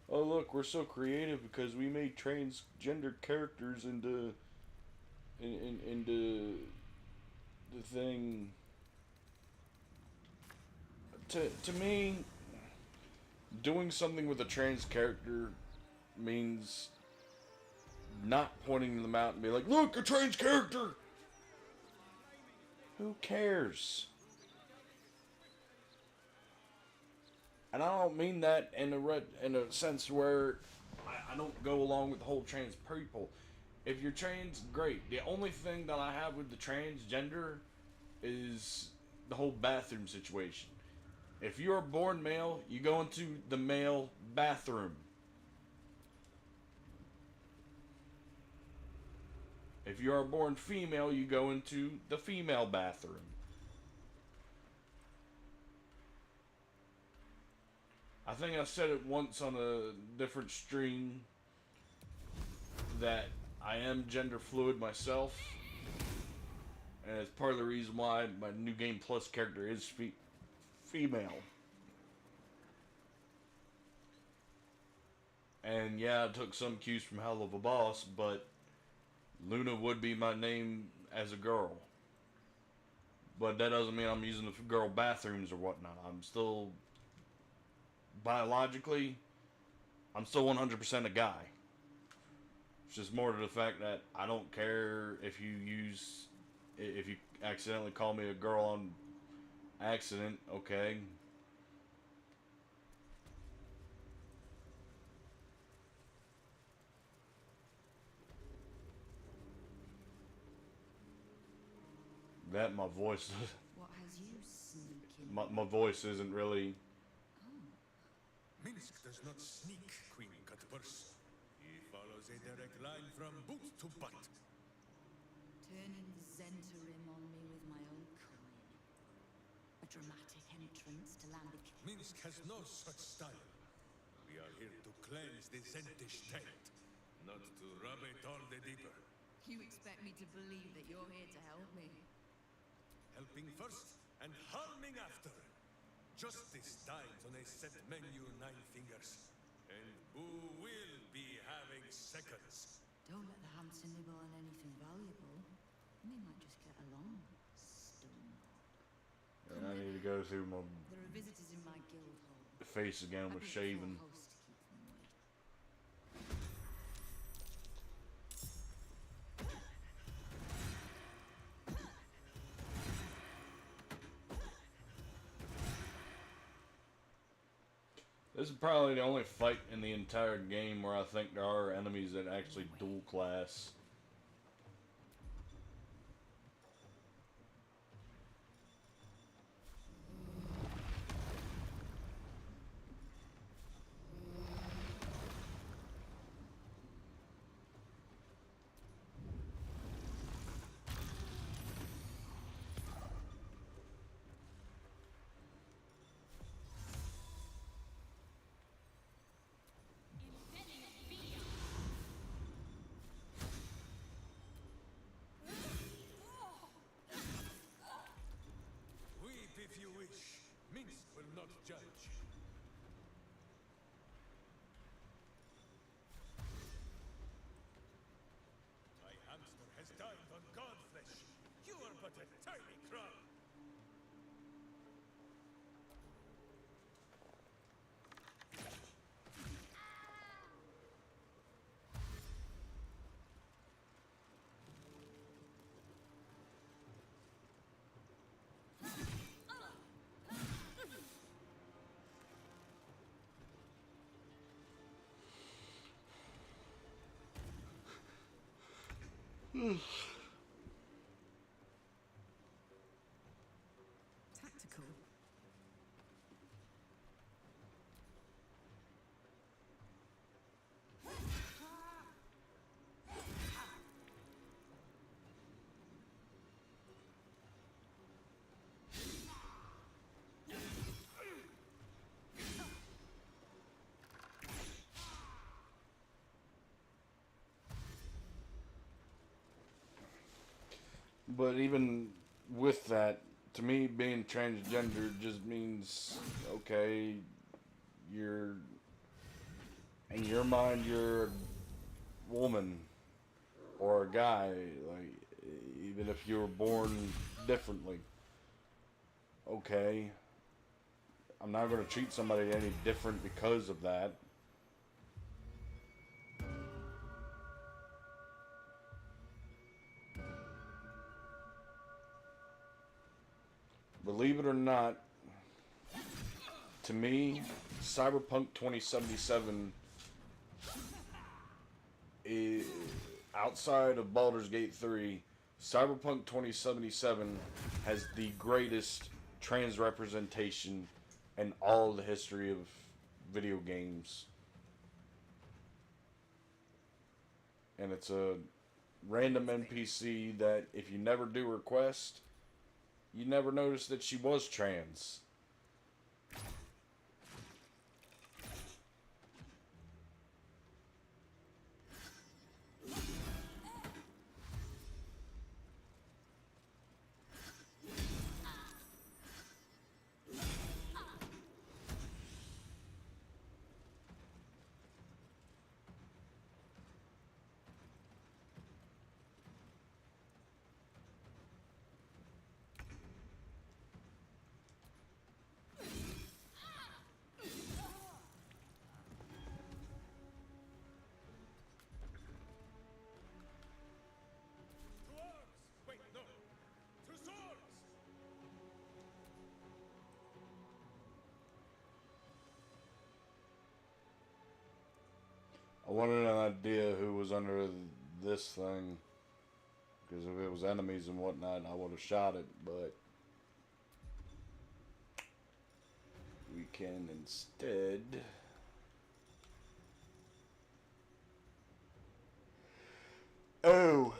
Oh look, we're so creative because we made transgender characters into the thing. To me, doing something with a trans character means not pointing them out and be like, look, a trans character! Who cares? And I don't mean that in a sense where I don't go along with the whole trans people. If you're trans, great. The only thing that I have with the transgender is the whole bathroom situation. If you're born male, you go into the male bathroom. If you are born female, you go into the female bathroom. I think I said it once on a different stream that I am gender fluid myself. and it's part of the reason why my new game plus character is female. And yeah, I took some cues from Hell of a Boss, but Luna would be my name as a girl. But that doesn't mean I'm using the girl bathrooms or whatnot. I'm still, biologically, I'm still 100% a guy. It's just more to the fact that I don't care if you accidentally call me a girl on accident, okay? That my voice, What has you sneaking? my voice isn't really. Minsk does not sneak, Queen Cutpurse. He follows a direct line from boot to butt. Turning the Zentarim on me with my own coin. A dramatic entrance to land a Minsk has no such style. We are here to cleanse the Zentish taint, not to rub it all the deeper. You expect me to believe that you're here to help me? Helping first and harming after. Justice dines on a set menu, 9 fingers. And Boo will be having seconds. Don't let the hamster nibble on anything valuable. We might just get along. Stone. And I need to go through my There are visitors in my guild hall. face again I'd with be a poor shaving. host to keep them away. This is probably the only fight in the entire game where I think there are enemies that actually dual class. Weep if you wish. Minsk will not judge. My hamster has dined on god flesh. You are but a tiny crumb. Tactical. But even with that, to me, being transgender just means, okay, you're, in your mind, you're a woman or a guy, like, even if you were born differently. Okay, I'm not going to treat somebody any different because of that. Believe it or not, to me, Cyberpunk 2077 is, outside of Baldur's Gate 3, Cyberpunk 2077 has the greatest trans representation in all the history of video games. And it's a random NPC that if you never do her quest, you never noticed that she was trans. I wanted an idea who was under this thing. Because if it was enemies and whatnot, I would have shot it. But we can instead... Oh!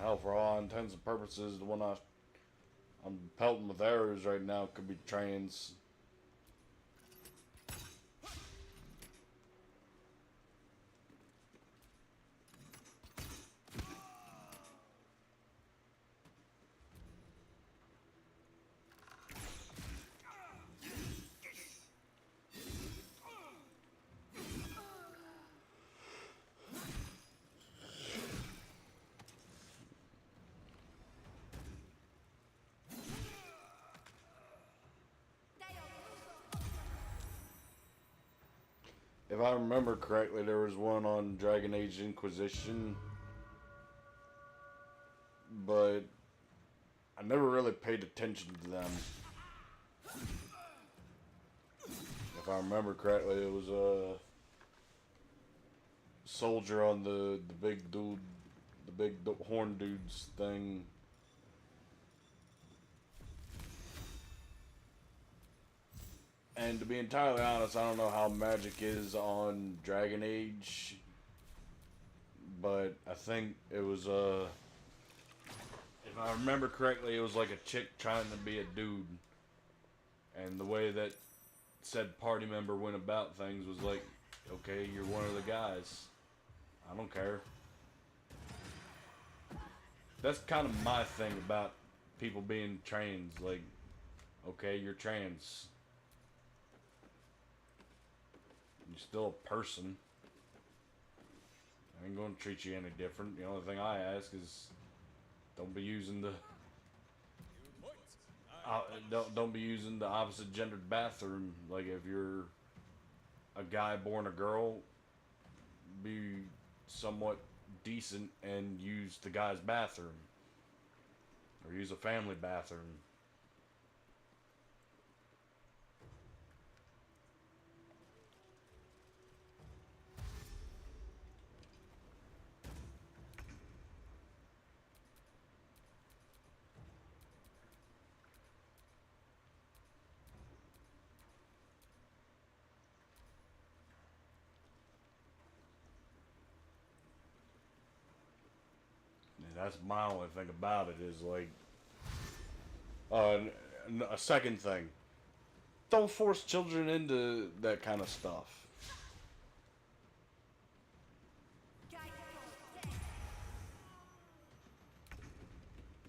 Hell, for all intents and purposes, the one I'm pelting with arrows right now could be trans. If I remember correctly, there was one on Dragon Age Inquisition, but I never really paid attention to them. If I remember correctly, it was a soldier on the big dude, the big horn dude's thing. And to be entirely honest, I don't know how magic is on Dragon Age, but I think it was if I remember correctly, it was like a chick trying to be a dude, and the way that said party member went about things was like, okay, you're one of the guys. I don't care. That's kind of my thing about people being trans. Like, okay, you're trans. You're still a person. I ain't gonna treat you any different. The only thing I ask is, don't be using the don't be using the opposite gendered bathroom. Like, if you're a guy born a girl, be somewhat decent and use the guy's bathroom, or use a family bathroom. That's my only thing about it is like, a second thing, don't force children into that kind of stuff.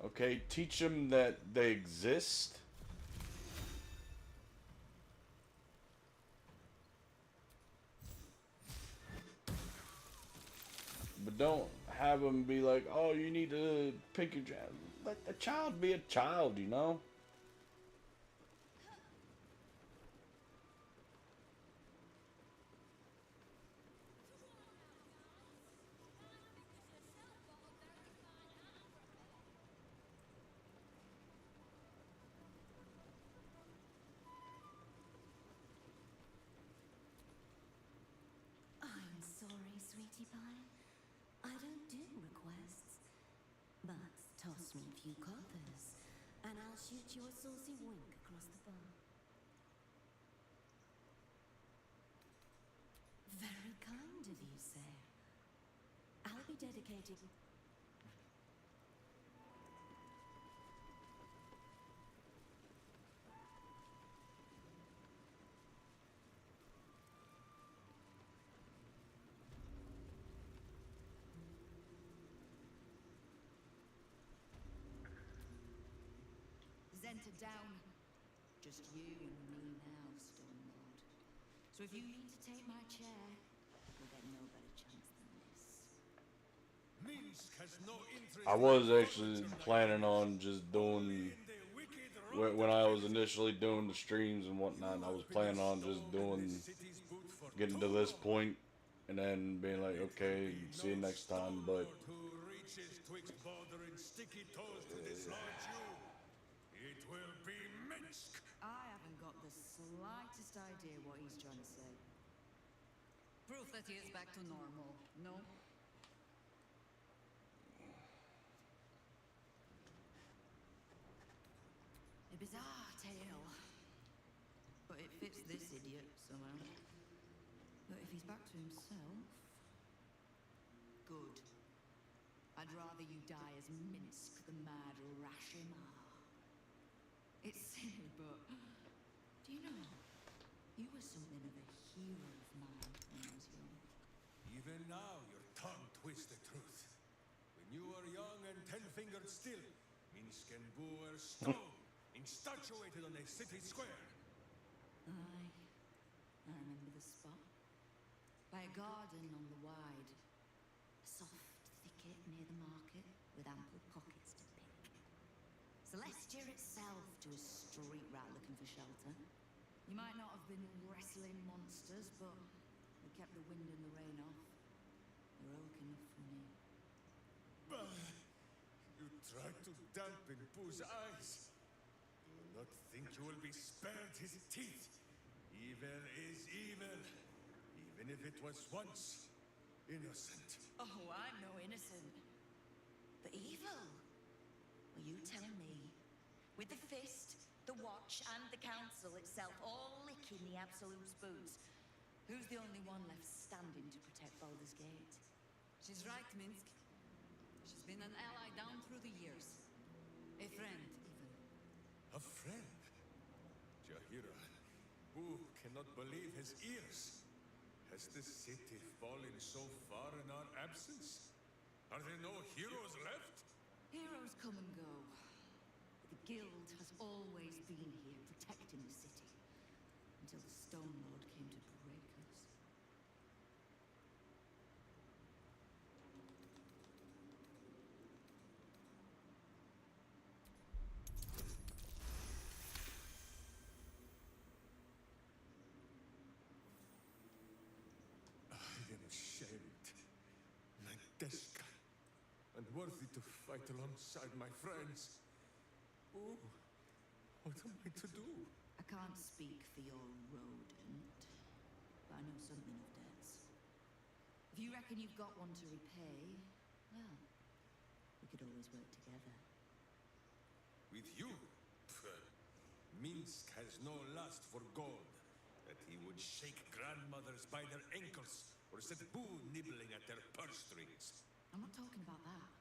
Okay, teach them that they exist. But don't have them be like, oh, you need to pick your child. Let the child be a child, you know? I'm sorry, sweetie pie. I don't do requests. But toss me a few coppers, and I'll shoot you a saucy wink across the bar. Very kind of you, sir. I'll be dedicating... center down. Just you and me now, Stone Lord. So if you need to take my chair, you'll get no better chance than this. Minsk has no interest I was actually planning on just doing when I was initially doing the streams and whatnot. I was planning on just doing getting to this point and then being like, okay, see you next time. But who reaches twixt Baldur and sticky toes to dislodge you. It will be Minsk. I haven't got the slightest idea what he's trying to say. Proof that he is back to normal, no? A bizarre tale. But it fits this idiot somehow. But if he's back to himself... Good. I'd rather you die as Minsk, the mad Rashomar. It's silly, but... Do you know? You were something of a hero of mine when I was young. Even now, your tongue twists the truth. When you were young and 10-fingered still, Minsk and Boo were stone, instatuated on a city square. Aye. I remember the spot. By a garden on the wide. A soft thicket near the market with ample pockets to pick. Celestia itself to a street rat looking for shelter. You might not have been wrestling monsters, but we kept the wind and the rain off. Heroic enough for me. Bah! You tried to dampen Boo's eyes. Do not think you will be spared his teeth. Evil is evil, even if it was once innocent. Oh, I'm no innocent. But evil? Well, you tell me. With the fist, the watch, and the council itself all licking the Absolute's boots, who's the only one left standing to protect Baldur's Gate? She's right, Minsk. She's been an ally down through the years. A friend, even. A friend? Jahira, Boo cannot believe his ears. Has the city fallen so far in our absence? Are there no heroes left? Heroes come and go. The Guild has always been here, protecting the city. Until the Stone Lord came to break us. I am ashamed. Nadeska. Unworthy to fight alongside my friends. Oh, what am I to do? I can't speak for your rodent, but I know something of debts. If you reckon you've got one to repay, well, we could always work together. With you? Pff, Minsk has no lust for gold. That he would shake grandmothers by their ankles or set Boo nibbling at their purse strings. I'm not talking about that.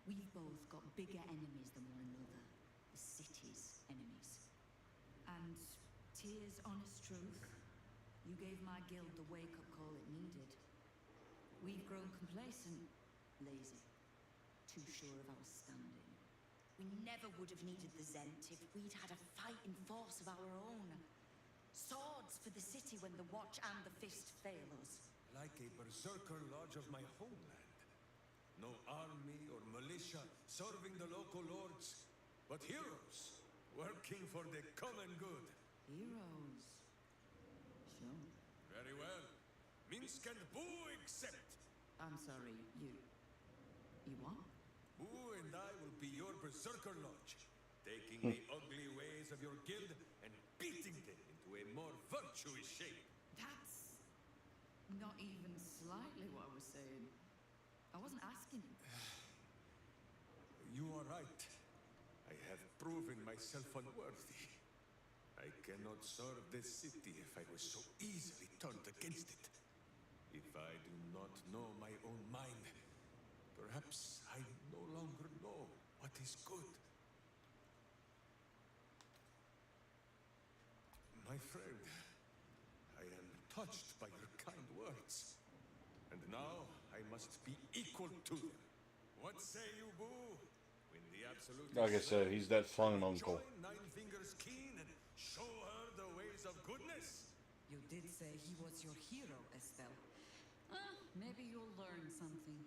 We've both got bigger enemies than one another. The city's enemies. And Tyr's honest truth, you gave my guild the wake-up call it needed. We've grown complacent, lazy, too sure of our standing. We never would have needed the Zent if we'd had a fighting force of our own. Swords for the city when the Watch and the Fist fail us. Like a berserker lodge of my homeland. No army or militia serving the local lords, but heroes working for the common good. Heroes. Sure. Very well. Minsk and Boo accept. I'm sorry, you what? Boo and I will be your berserker lodge, taking the ugly ways of your guild and beating them into a more virtuous shape. That's not even slightly what I was saying. I wasn't asking. You are right. I have proven myself unworthy. I cannot serve this city if I was so easily turned against it. If I do not know my own mind, perhaps I no longer know what is good. My friend, I am touched by your kind words. And now I must be equal to them. What say you, Boo? When the absolutely Like I said, swear he's that fun we uncle. join Nine Fingers Keen and show her the ways of goodness. You did say he was your hero, Estelle. Maybe you'll learn something.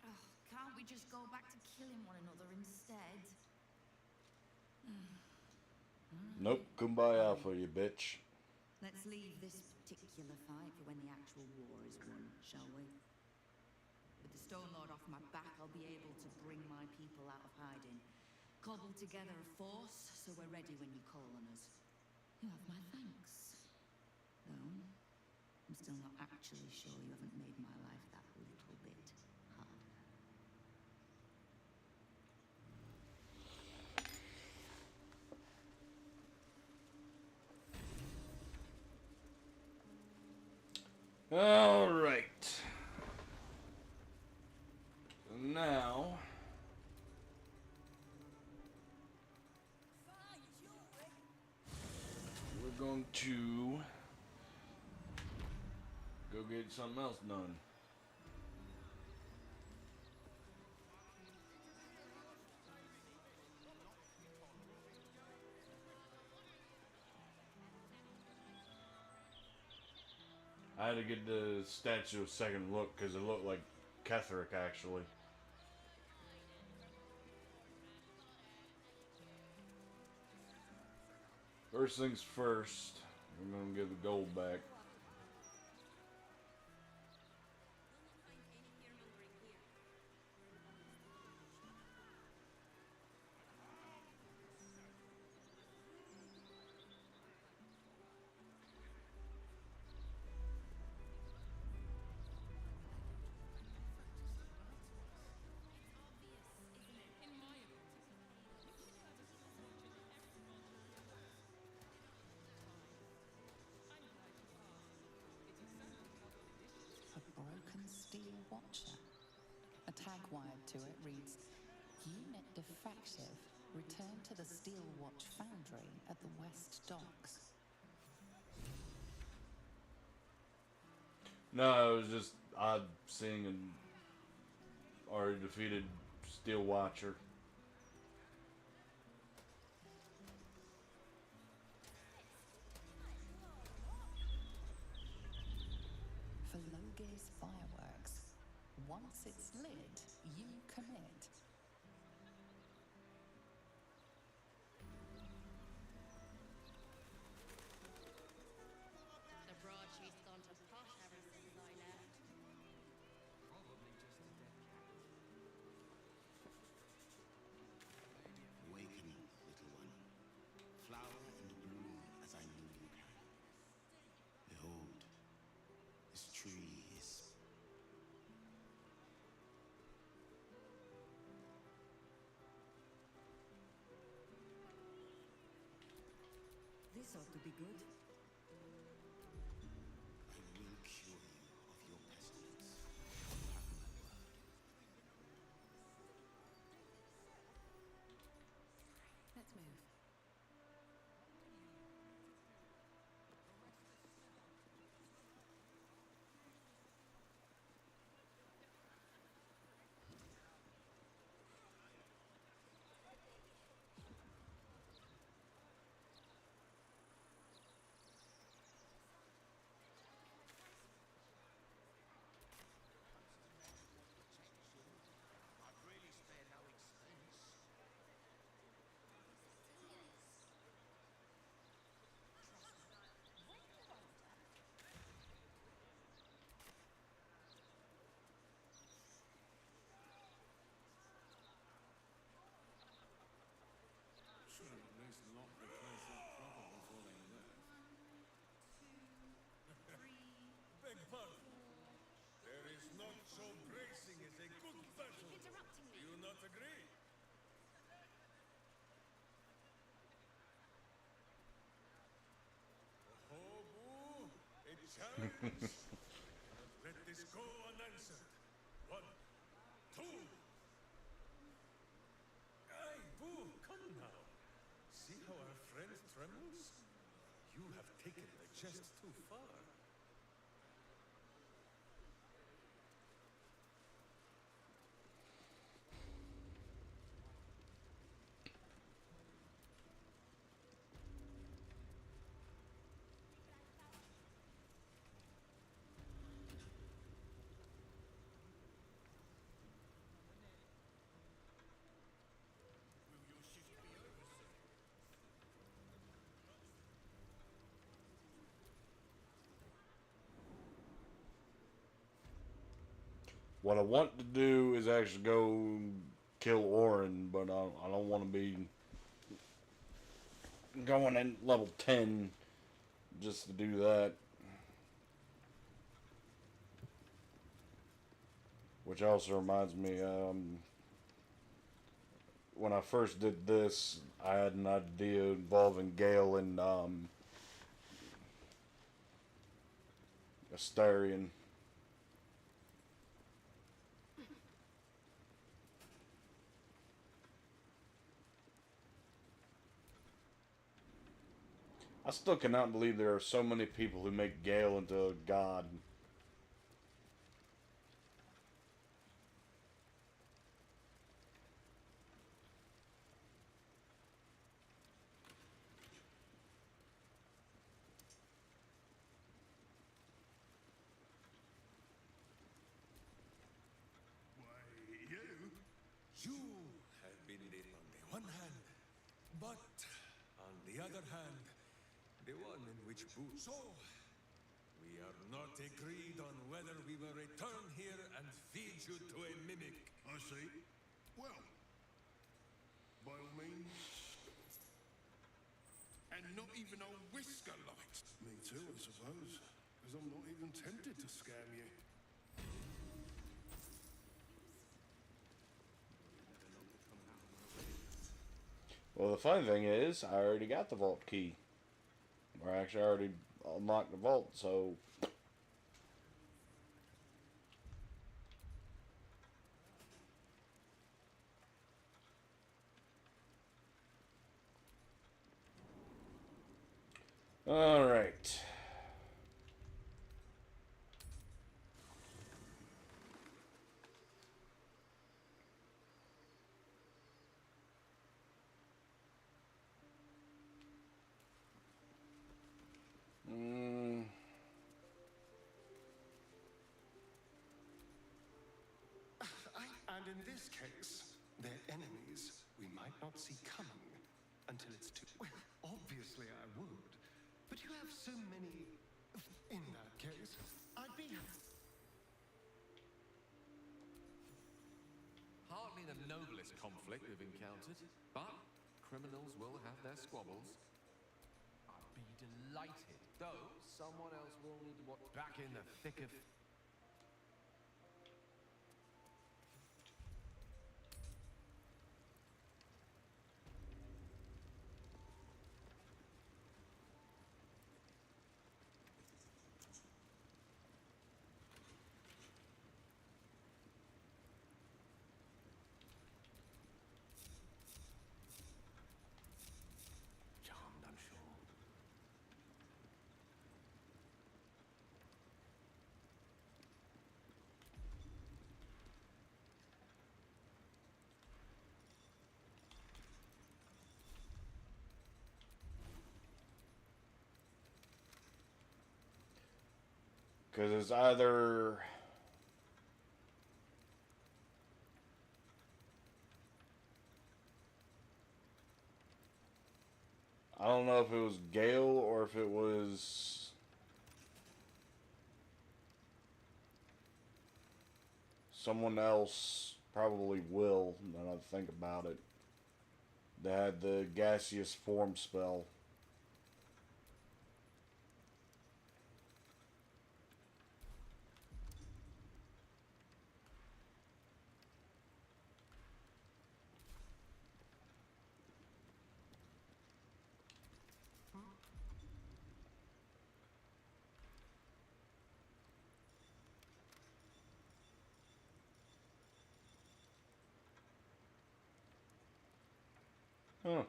Ugh, can't we just go back to killing one another instead? Nope, kumbaya for you, bitch. Let's leave this particular fight for when the actual war is won, shall we? With the Stone Lord off my back, I'll be able to bring my people out of hiding. Cobble together a force, so we're ready when you call on us. You have my thanks. Though, I'm still not actually sure you haven't made my life that little bit harder. All right. Now we're going to go get something else done. I had to get the statue a second look because it looked like Ketherick actually. First things first, we're gonna get the gold back. A broken steel watcher. A tag wired to it reads, Unit defective. Return to the Steel Watch Foundry at the West Docks. No, it was just odd seeing an already defeated Steel Watcher. For Loge's fireworks. Once it's lit, you commit. The broadsheet's gone to pot ever since I left. Probably just a dead cat. Awaken, little one. Flower and bloom as I knew you can. Behold, this tree is... This ought to be good. I will cure you of your pestilence. You have my word. Let's move. I've really spared no expense. Should have at least locked the place up proper before they left. Beg pardon. There is not so bracing as a good battle. Interrupting Do me. you not agree? Oh, boo! A challenge! Let this go unanswered. 1, 2. Aye, boo, come now. See how our friend trembles? You have taken the jest too far. What I want to do is actually go kill Orin, but I don't want to be going in level 10 just to do that. Which also reminds me, when I first did this, I had an idea involving Gale and Astarion. I still cannot believe there are so many people who make Gale into a god. Why, you? You have been it on the one hand, but on the other hand, the one in which Boo. So, we are not agreed on whether we will return here and feed you to a mimic. I see. Well, by all means. And not even a whisker light. Me too, I suppose. Because I'm not even tempted to scam you. Well, the funny thing is, I already got the vault key. Or actually, I already unlocked the vault, so... Alright. And in this case, they're enemies we might not see coming until it's too... Well, obviously I would. But you have so many... In that case, I'd be... Hardly the noblest conflict we've encountered, but criminals will have their squabbles. I'd be delighted, though someone else will need to watch back in the thick of... Charmed, I'm sure. Because it's either... I don't know if it was Gale or if it was... someone else, probably Will, now that I think about it, that had the gaseous form spell. Huh.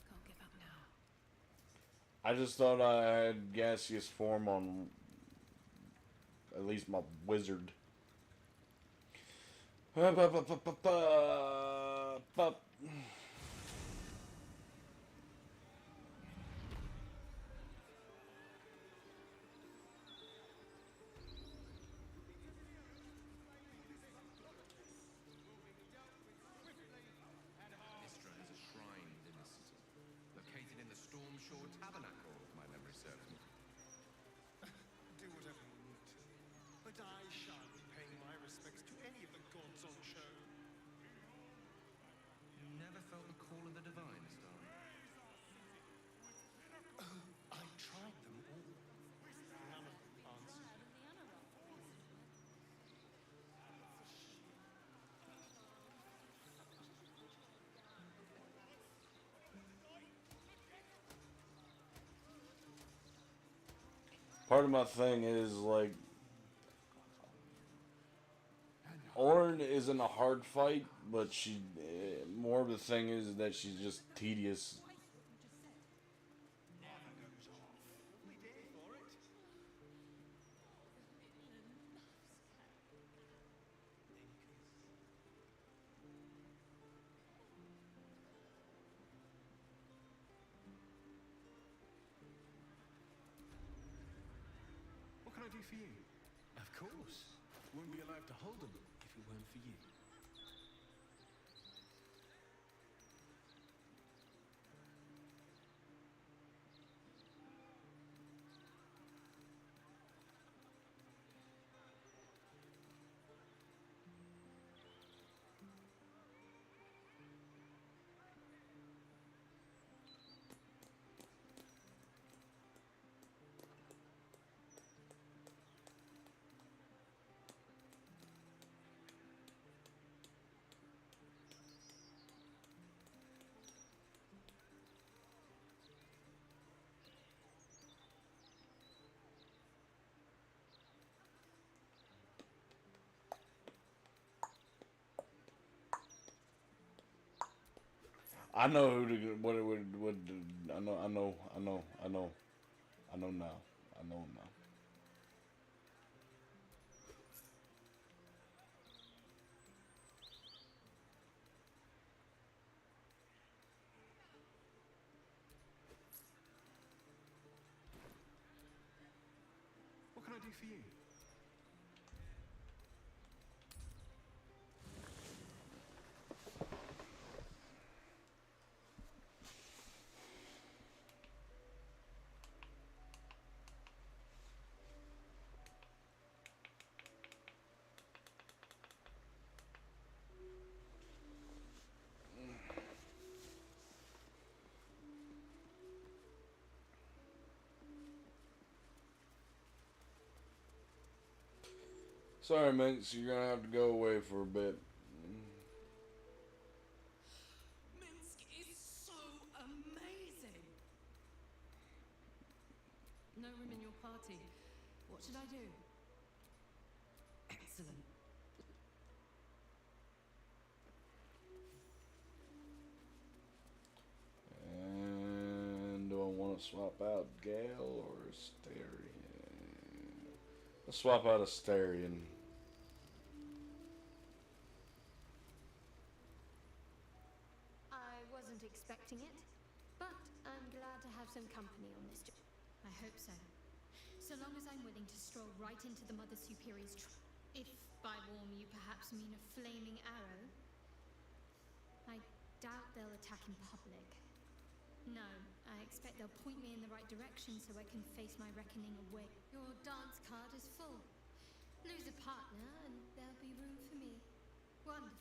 Can't give up now. I just thought I had gaseous form on at least my wizard. part of my thing is like Orin isn't a hard fight, but she more of the thing is that she's just tedious. Never goes off. We paid for it. What can I do for you? Of course. Wouldn't be allowed to hold them if it weren't for you. I know who to what it would. I know now. I know now. What can I do for you? Sorry, Minx, you're gonna have to go away for a bit. Minsk is so amazing. No room in your party. What should I do? Excellent. And do I want to swap out Gale or Asterion? Let's swap out Asterion. I wasn't expecting it, but I'm glad to have some company on this trip. I hope so. So long as I'm willing to stroll right into the Mother Superior's if by warm you perhaps mean a flaming arrow. I doubt they'll attack in public. No, I expect they'll point me in the right direction so I can face my reckoning away. Your dance card is full. Lose a partner and there'll be room for me. Wonderful.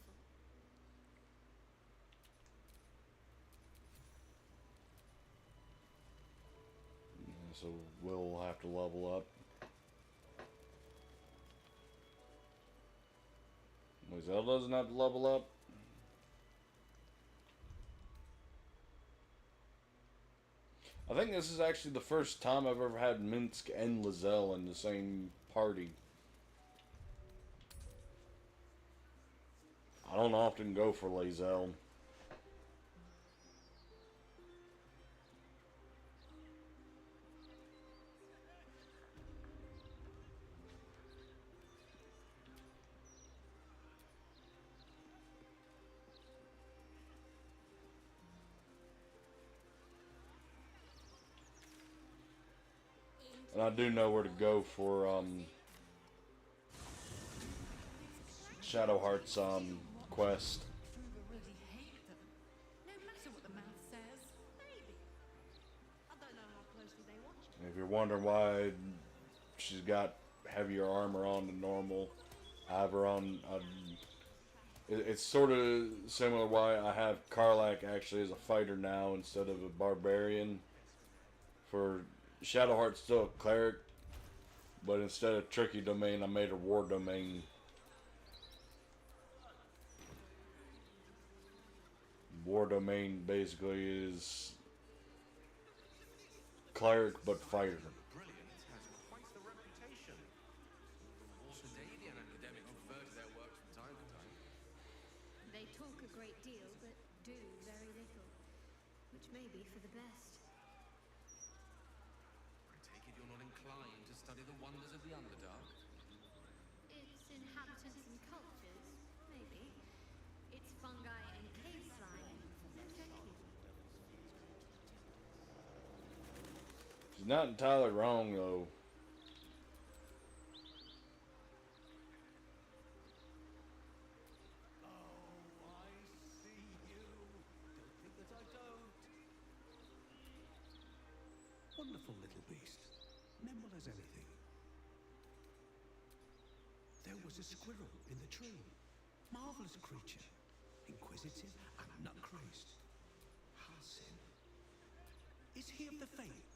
So we'll have to level up. Lizelle doesn't have to level up. I think this is actually the first time I've ever had Minsk and Lizelle in the same party. I don't often go for Lizelle. And I do know where to go for Shadow Heart's quest. Really hate them. No matter what the mouth says. Maybe. I don't know how closely they watch. If you're wondering why she's got heavier armor on than normal, I have her on. It's sort of similar why I have Karlach actually as a fighter now instead of a barbarian. For Shadowheart's still a cleric, but instead of tricky domain, I made her war domain. War domain basically is cleric but fighter. Brilliant has quite may be for the best. I take it you're not inclined to study the wonders of the Underdark? Its inhabitants and cultures, maybe. Its fungi and cave slime, no thank you. She's not entirely wrong, though. Wonderful little beast, nimble as anything. There was a squirrel in the tree. Marvelous creature, inquisitive and nut-crazed. Halsin. Is he of the faith?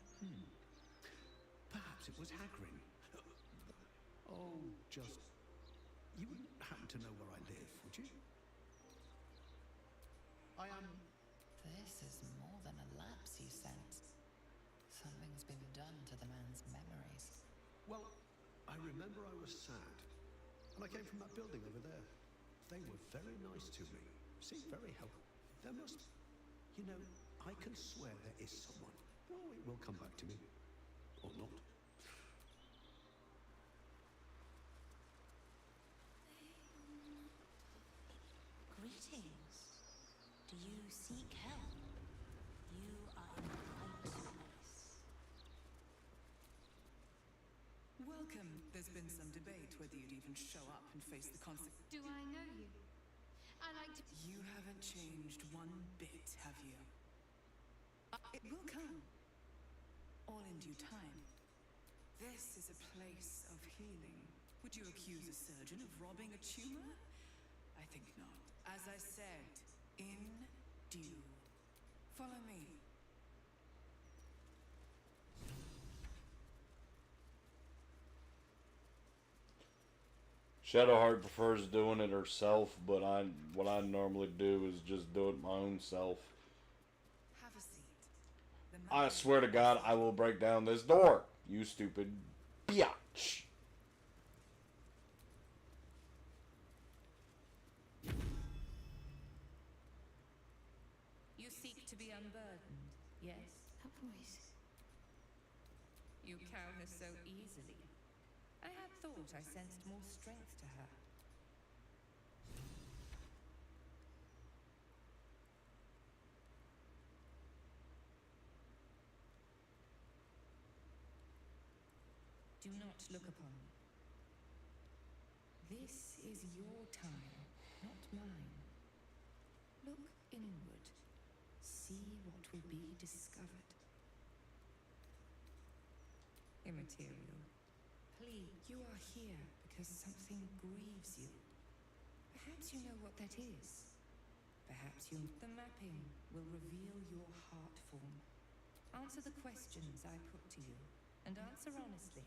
Perhaps it was Hagrid. Oh, just... You wouldn't happen to know where I live, would you? I am... This is more than a lapse, you sense. Something's been done to the man's memories. Well, I remember I was sad, and I came from that building over there. They were very nice to me, seemed very helpful. There must... You know, I can swear there is someone. Oh, it will come back to me. Or not. Greetings. Do you seek help? You are in the right place. Welcome. There's been some debate whether you'd even show up and face the consequences. Do I know you? I like to... You haven't changed one bit, have you? It will come. All in due time. This is a place of healing. Would you accuse a surgeon of robbing a tumor? I think not. As I said, in due. Follow me. Shadowheart prefers doing it herself, but what I normally do is just do it my own self. Have a seat. I swear to God, I will break down this door, you stupid biatch. You seek to be unburdened, yes? That voice. You cow her so easily. I had thought I sensed more strength to her. Do not look upon me. This is your time, not mine. Look inward. See what will be discovered. Immaterial. Please, you are here because something grieves you. Perhaps you know what that is. Perhaps you... The mapping will reveal your heart form. Answer the questions I put to you, and answer honestly.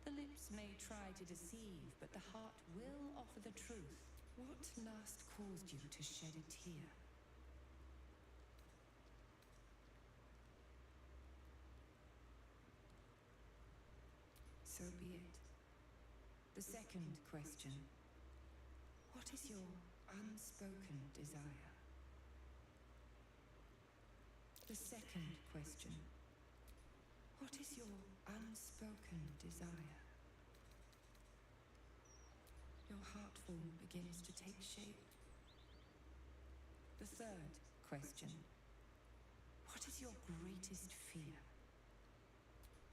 The lips may try to deceive, but the heart will offer the truth. What last caused you to shed a tear? So be it. The second question. What is your unspoken desire? The second question. What is your unspoken desire? Your heart form begins to take shape. The third question. What is your greatest fear?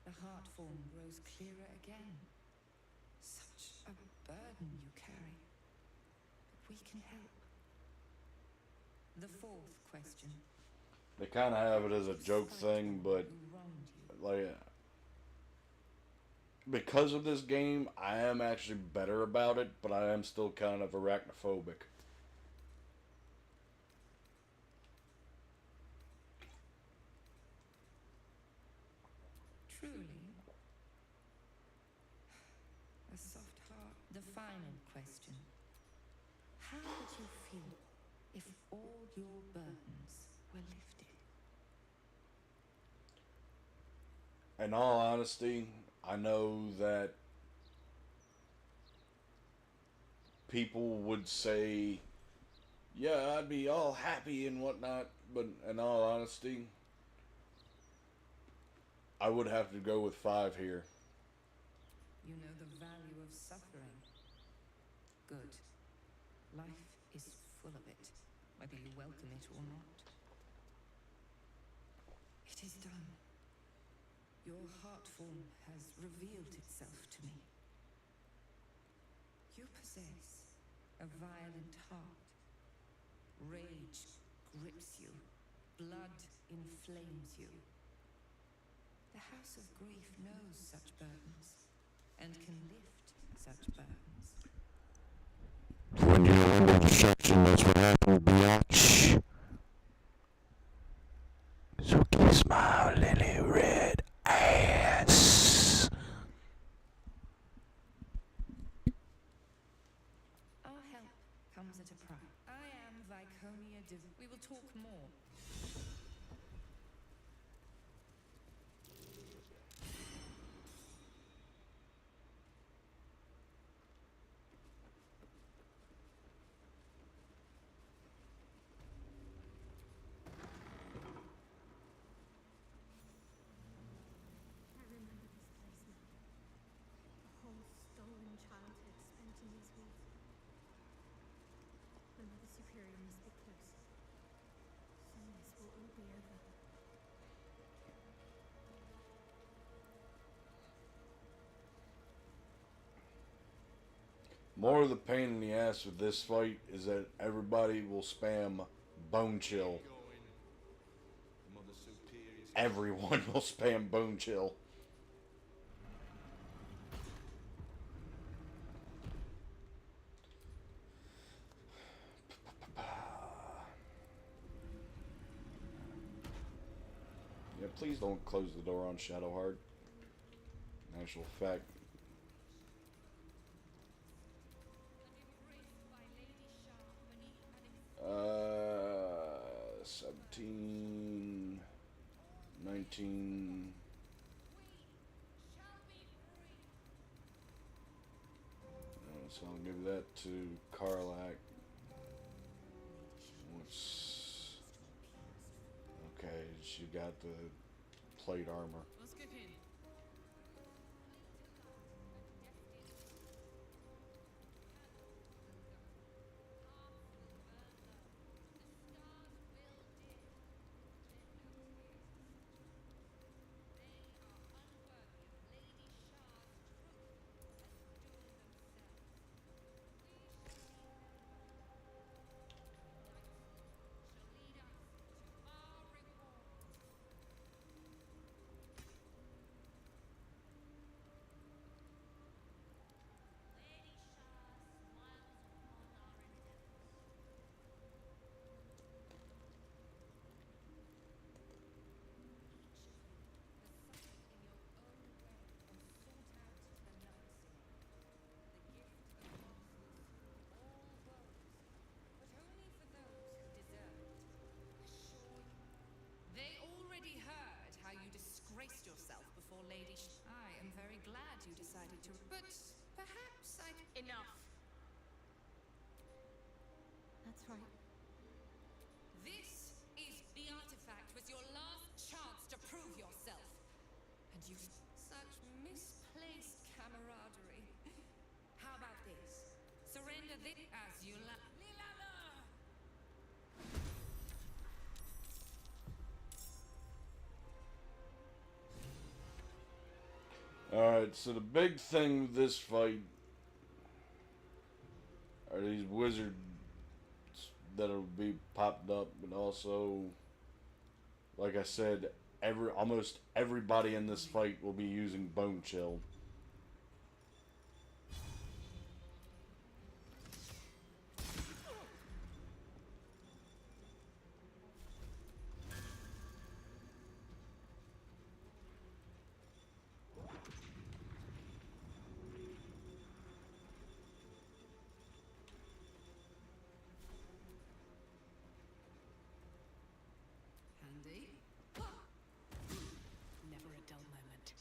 The heart form grows clearer again. Such a burden you carry. But we can help. The fourth question. They kind of have it as a joke thing, but like, because of this game, I am actually better about it, but I am still kind of arachnophobic. Truly. A soft heart. The final question. How would you feel if all your burdens were lifted? In all honesty, I know that people would say Yeah, I'd be all happy and whatnot, but in all honesty, I would have to go with 5 here. You know the value of suffering. Good. Life is full of it, whether you welcome it or not. It is done. Your heart form has revealed itself to me. You possess a violent heart. Rage grips you. Blood inflames you. The House of Grief knows such burdens and can lift such burdens. When you're under destruction, that's what happens, biatch. So kiss my lily red ass. Our help comes at a price. I am Viconia We will talk more. I remember this place now. A whole stolen childhood spent in these woods. The Mother Superior must be close. Soon this will all be over. More of the pain in the ass with this fight is that everybody will spam Bone Chill. Everyone will spam Bone Chill. Yeah, please don't close the door on Shadowheart. In actual fact. 17, 19. So I'll give that to Karlak. What's okay? She got the plate armor. Let's skip in. They already heard how you disgraced yourself before Lady I am very glad you decided to... But perhaps I... Enough! That's right. This is the artifact was your last chance to prove yourself. And you... Such misplaced camaraderie. How about this? Surrender this as you like. Alright, so the big thing with this fight are these wizards that'll be popped up, but also, like I said, almost everybody in this fight will be using Bone Chill. Handy. Never a dull moment.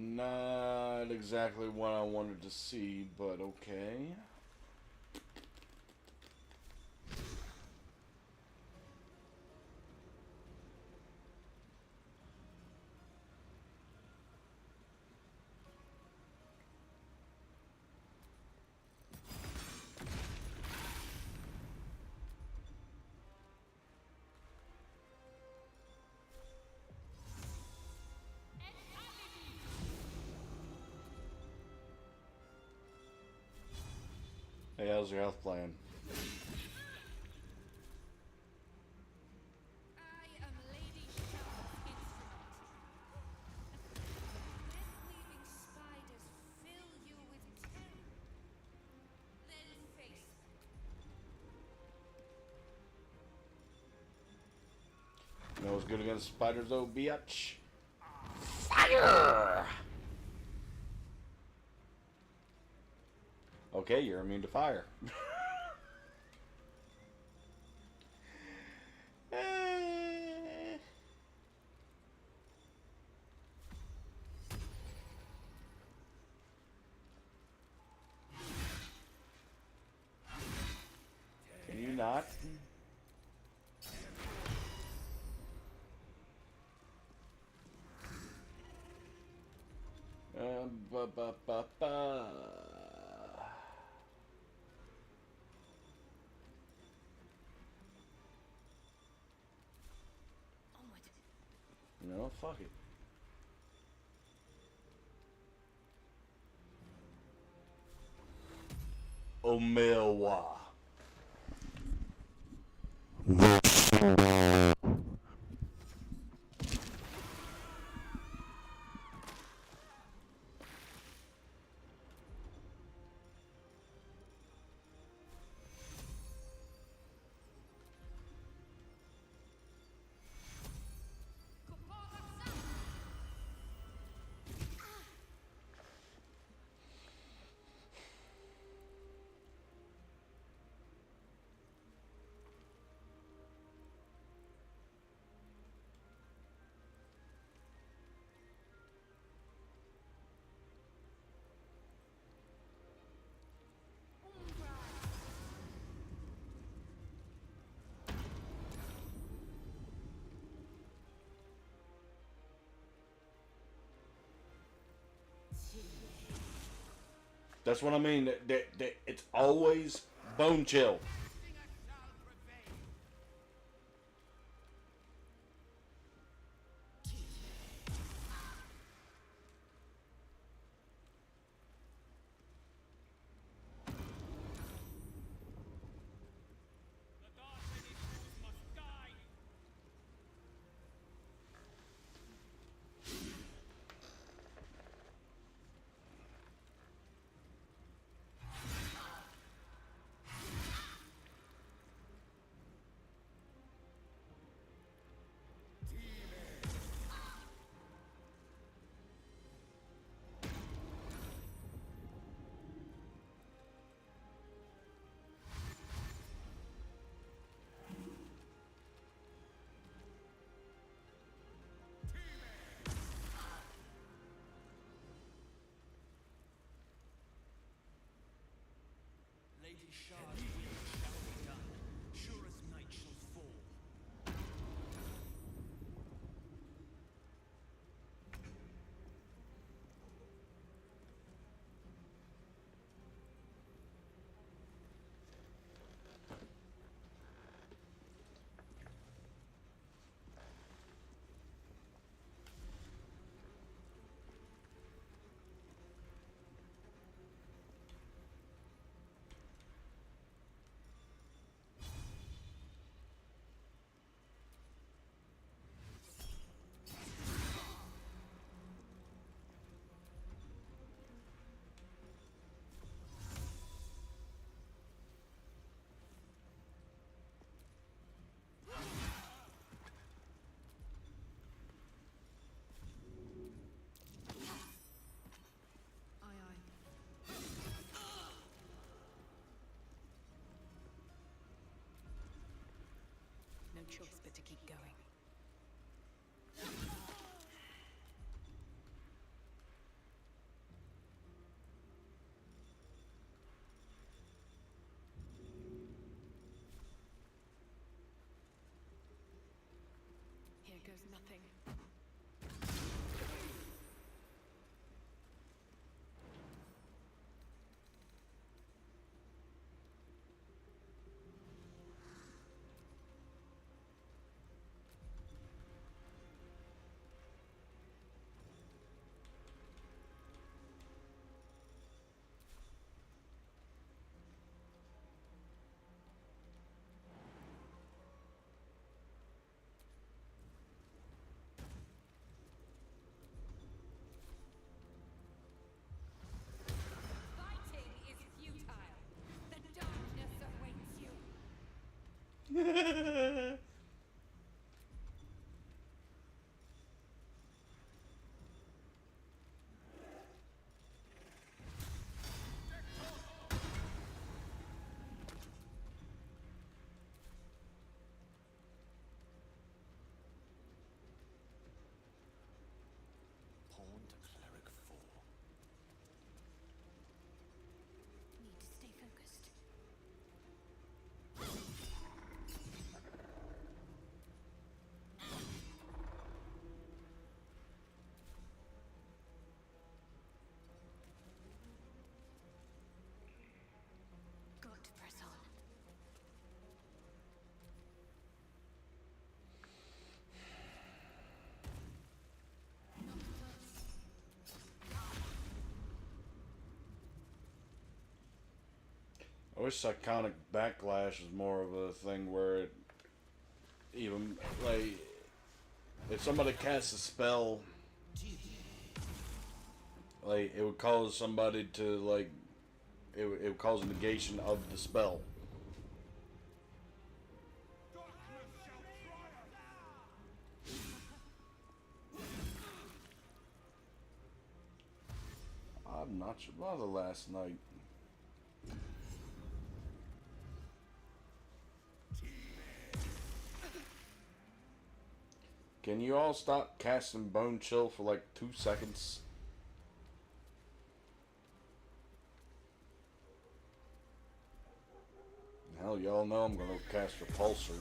Not exactly what I wanted to see, but okay. Hey, how's your health plan? I am Lady Shell's instrument. Web-weaving spiders fill you with terror. Then face them. You know what's good against spiders though, biatch? Fire! Okay, you're immune to fire. Can you not? Ba ba ba ba. No, fuck it. Omewa. That's what I mean. It's always bone chill. knows nothing. Fighting is futile. The darkness awaits you. Pawn to cleric 4. Need to stay focused. Got to press on. I wish Psychonic Backlash was more of a thing where it even, like, if somebody casts a spell, like, it would cause somebody to, like, it would cause a negation of the spell. I'm not your mother last night. Can you all stop casting Bone Chill for like 2 seconds? Hell, y'all know I'm gonna cast Repulsor.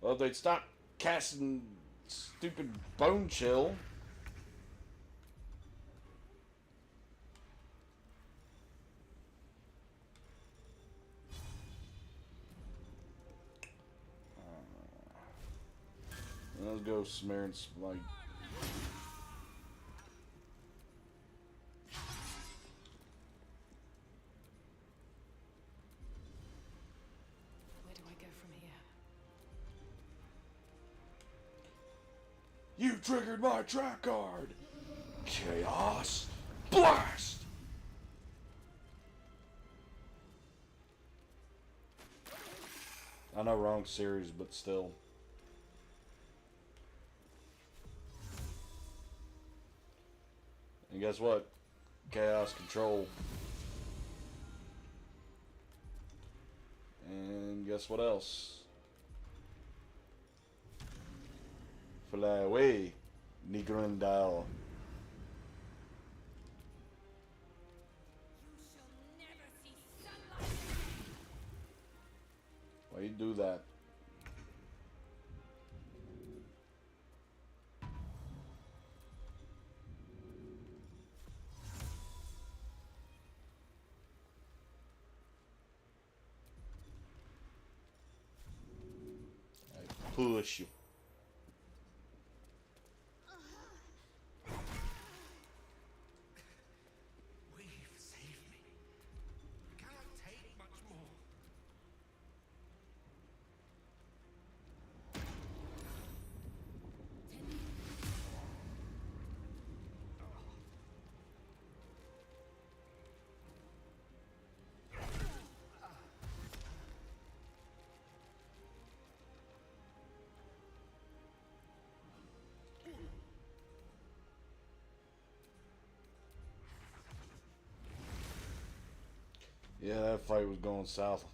Well, if they'd stop casting stupid Bone Chill. Let's go Smear and Smite. Where do I go from here? You triggered my track card! Chaos Blast! I know, wrong series, but still. And guess what? Chaos Control. And guess what else? Fly away, Nigrandal. Why you do that? I push you. We've saved me. I cannot take much more. Yeah, that fight was going south.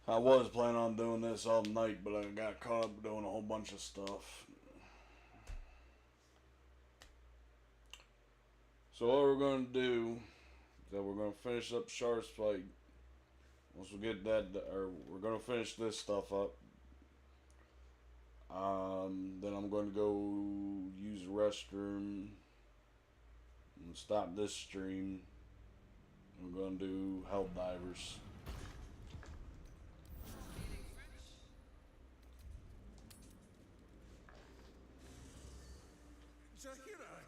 I was planning on doing this all night, but I got caught up doing a whole bunch of stuff. So what we're going to do is that we're going to finish up Shar's fight. Once we get that, or we're going to finish this stuff up. Then I'm going to go use the restroom and stop this stream. I'm going to do Helldivers. Jahira,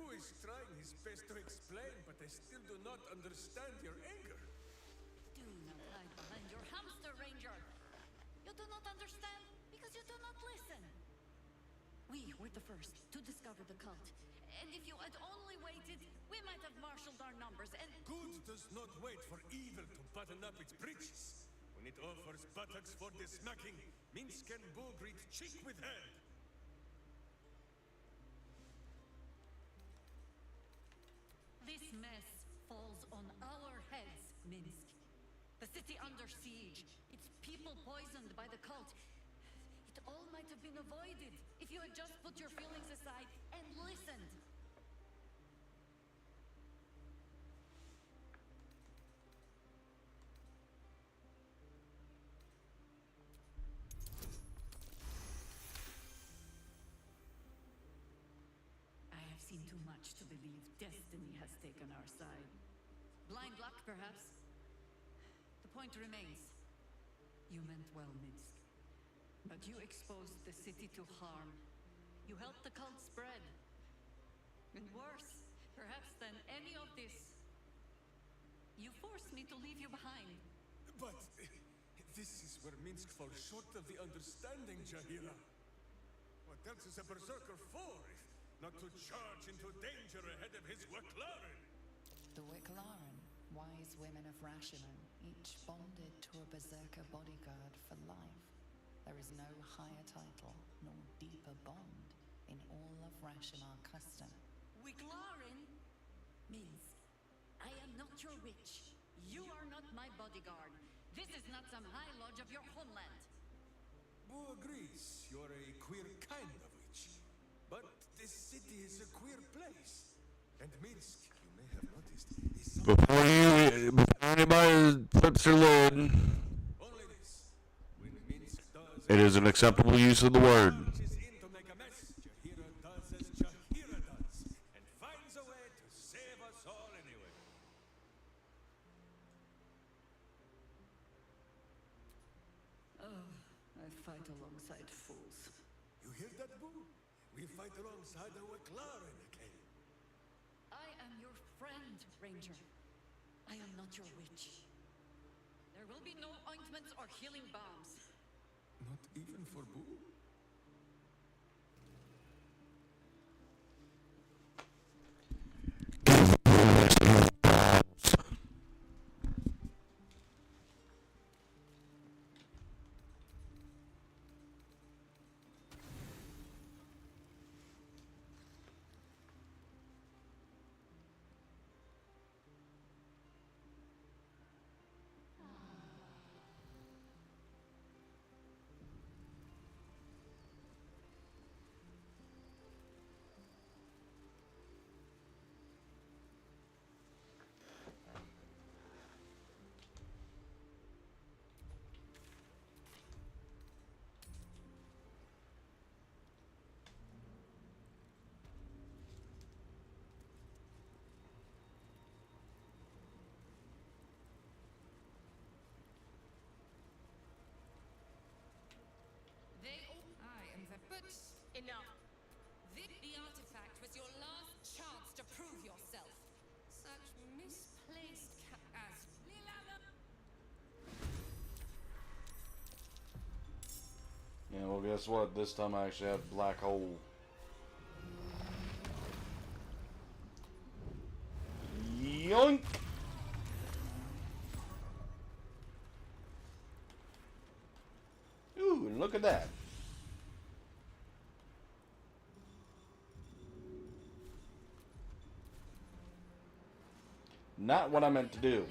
Boo is trying his best to explain, but I still do not understand your anger. Do not hide behind your hamster, Ranger. You do not understand because you do not listen. We were the first to discover the cult. And if you had only waited, we might have marshaled our numbers and... Good does not wait for evil to button up its breeches. When it offers buttocks for the smacking, Minsk and Boo greet cheek with hand. This mess falls on our heads, Minsk. The city under siege, its people poisoned by the cult. It all might have been avoided if you had just put your feelings aside and listened. I have seen too much to believe destiny has taken our side. Blind luck, perhaps? The point remains. You meant well, Minsk. But you exposed the city to harm. You helped the cult spread. And worse, perhaps, than any of this, you forced me to leave you behind. But this is where Minsk falls short of the understanding, Jahira. What else is a berserker for, if not to charge into danger ahead of his Waklaren? The Wiklaren, wise women of Rashiman, each bonded to a berserker bodyguard for life. There is no higher title nor deeper bond in all of Rashimar custom. Wiklaren? Minsk, I am not your witch. You are not my bodyguard. This is not some high lodge of your homeland. Boo agrees you're a queer kind of witch. But this city is a queer place. And Minsk, you may have noticed, is Before anybody flips their lid, only this. When Minsk does it is an acceptable use of the word. is in to make a mess, Jahira does as Jahira does, and finds a way to save us all anyway. Oh, I fight alongside fools. You hear that, Boo? We fight alongside a Waklaren again. I am your friend, Ranger. I am not your witch. There will be no ointments or healing balms. Not even for Boo? I am the... But enough. The artifact was your last chance to prove yourself. Such misplaced as... Yeah, well, guess what? This time I actually have black hole. Yoink! Ooh, and look at that. Not what I meant to do.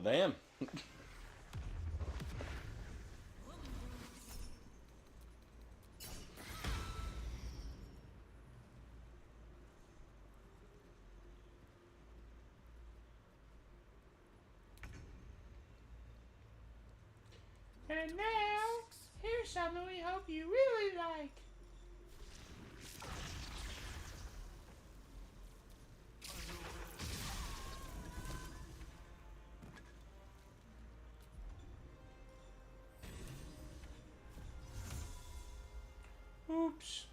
Well, damn. And now, here's something we hope you really like. Oops.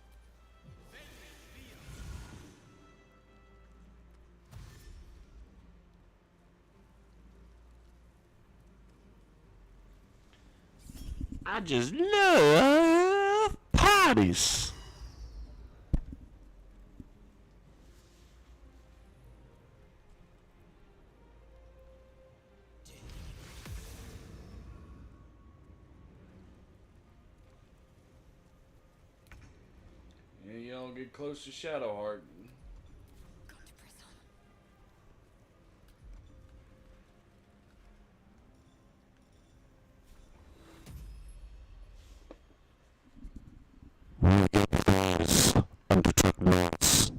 I just love parties. Yeah, you don't get close to Shadowheart. Undertook notes.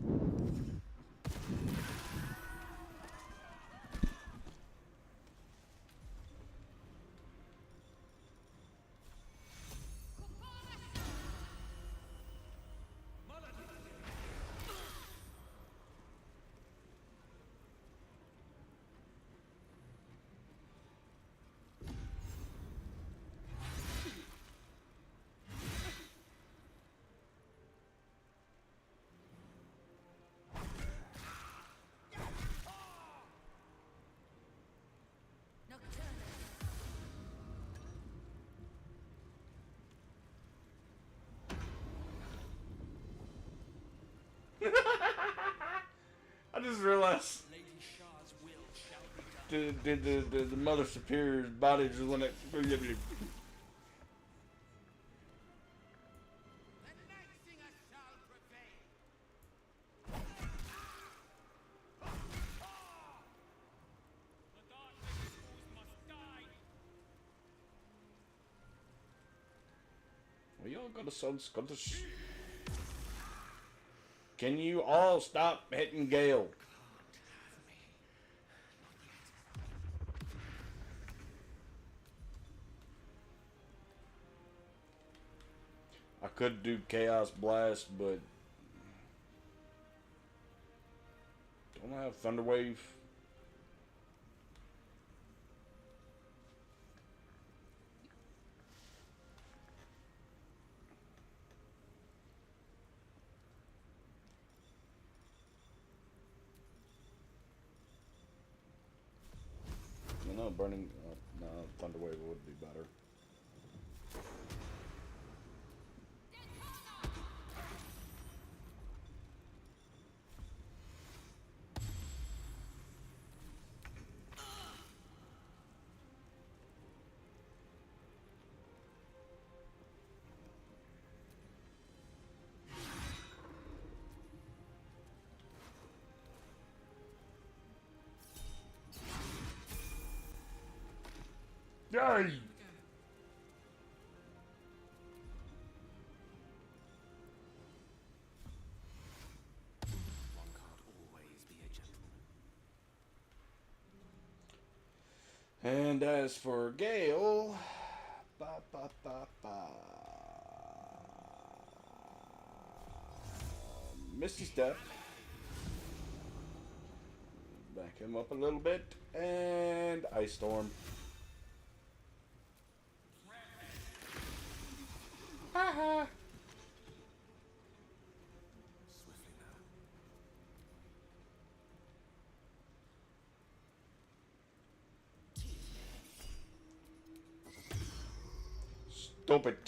I just realized the Mother Superior's body just went at. Well, y'all got a son Scottish. Can you all stop hitting Gale? I could do Chaos Blast, but don't I have Thunderwave? No, burning. No, Thunderwave would be better. Yay! One can't always be a gentleman. And as for Gale, Misty Step, back him up a little bit, and Ice Storm. Haha. Swiftly now. Stupid.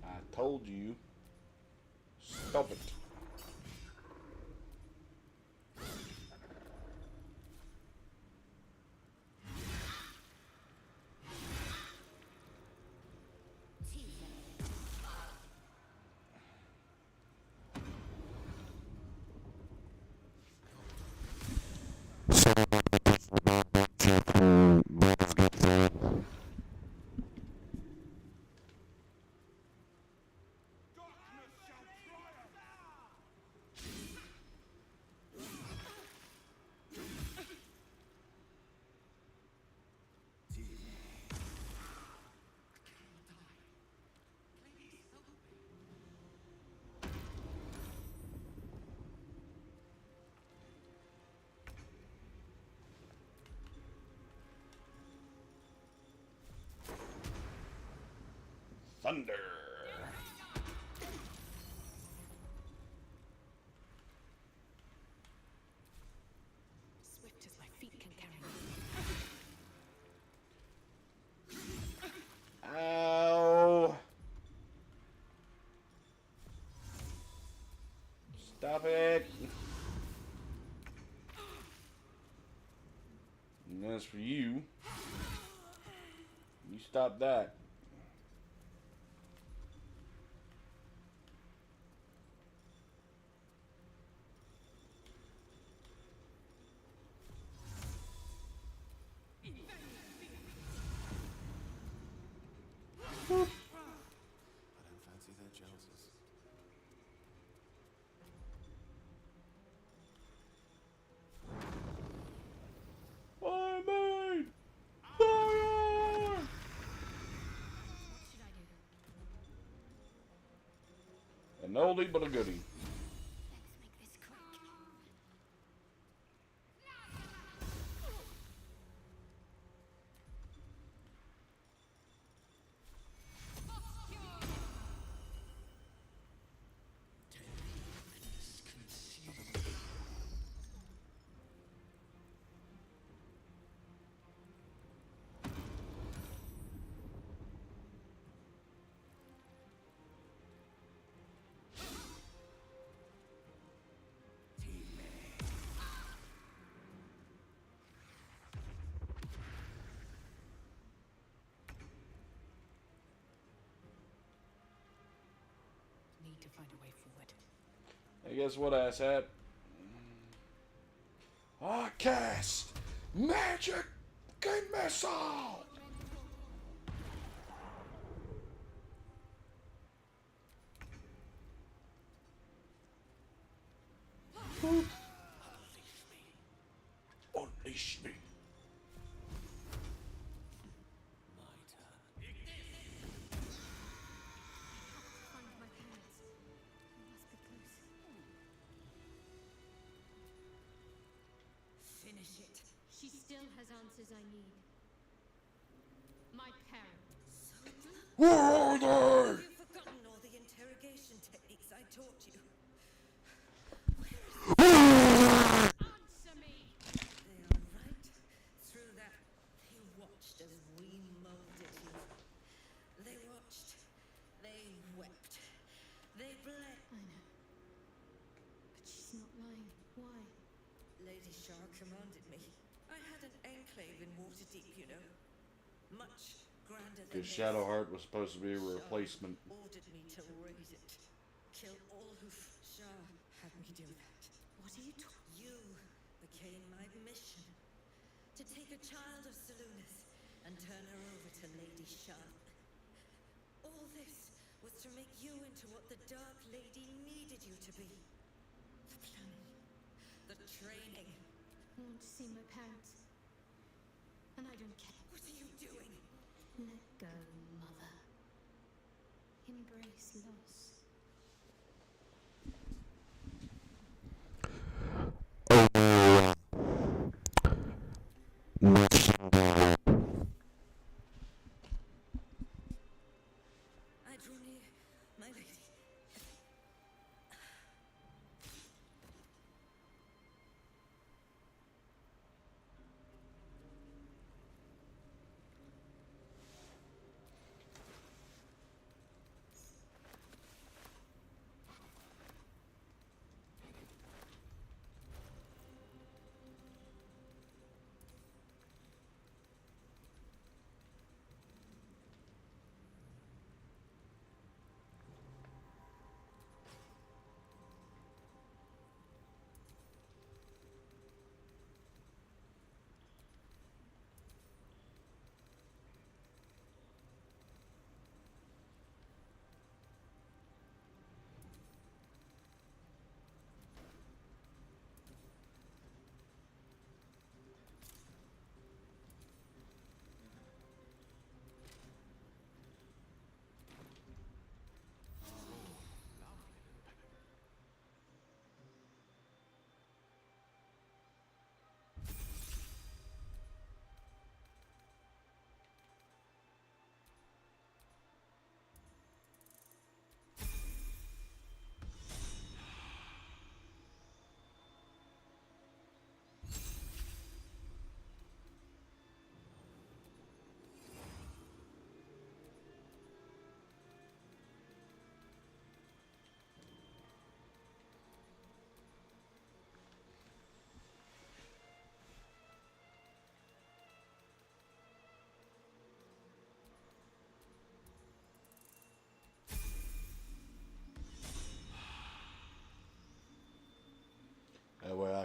I told you. Stop it. thunder. Swift as my feet can carry me. Ow. Stop it. And as for you, you stop that. I don't fancy their chances. I made fire! What should I do? An oldie but a goodie. Let's make this quick. Need to find a way forward. Hey, guess what, asshat? I cast magic missile! Unleash me. My turn. Find my parents. They must be close. Finish it. She still has answers I need. My parents. Where are they? You've forgotten all the interrogation techniques I taught you. Answer me! They are right through that. They watched as we molded you. They watched. They wept. They bled. I know. But she's not lying. Why? Lady Shah commanded me. I had an enclave in Waterdeep, you know. Much grander than Because this. Shadowheart was supposed to be a replacement. Shah ordered me to raise it. Kill all who Shah had me do that. What are you talking? You became my mission. To take a child of Selûnes and turn her over to Lady Shah. All this was to make you into what the Dark Lady needed you to be. The planning. The training. I want to see my parents. And I don't care. What are you doing? Let go, mother. Embrace loss. I drew near, my lady.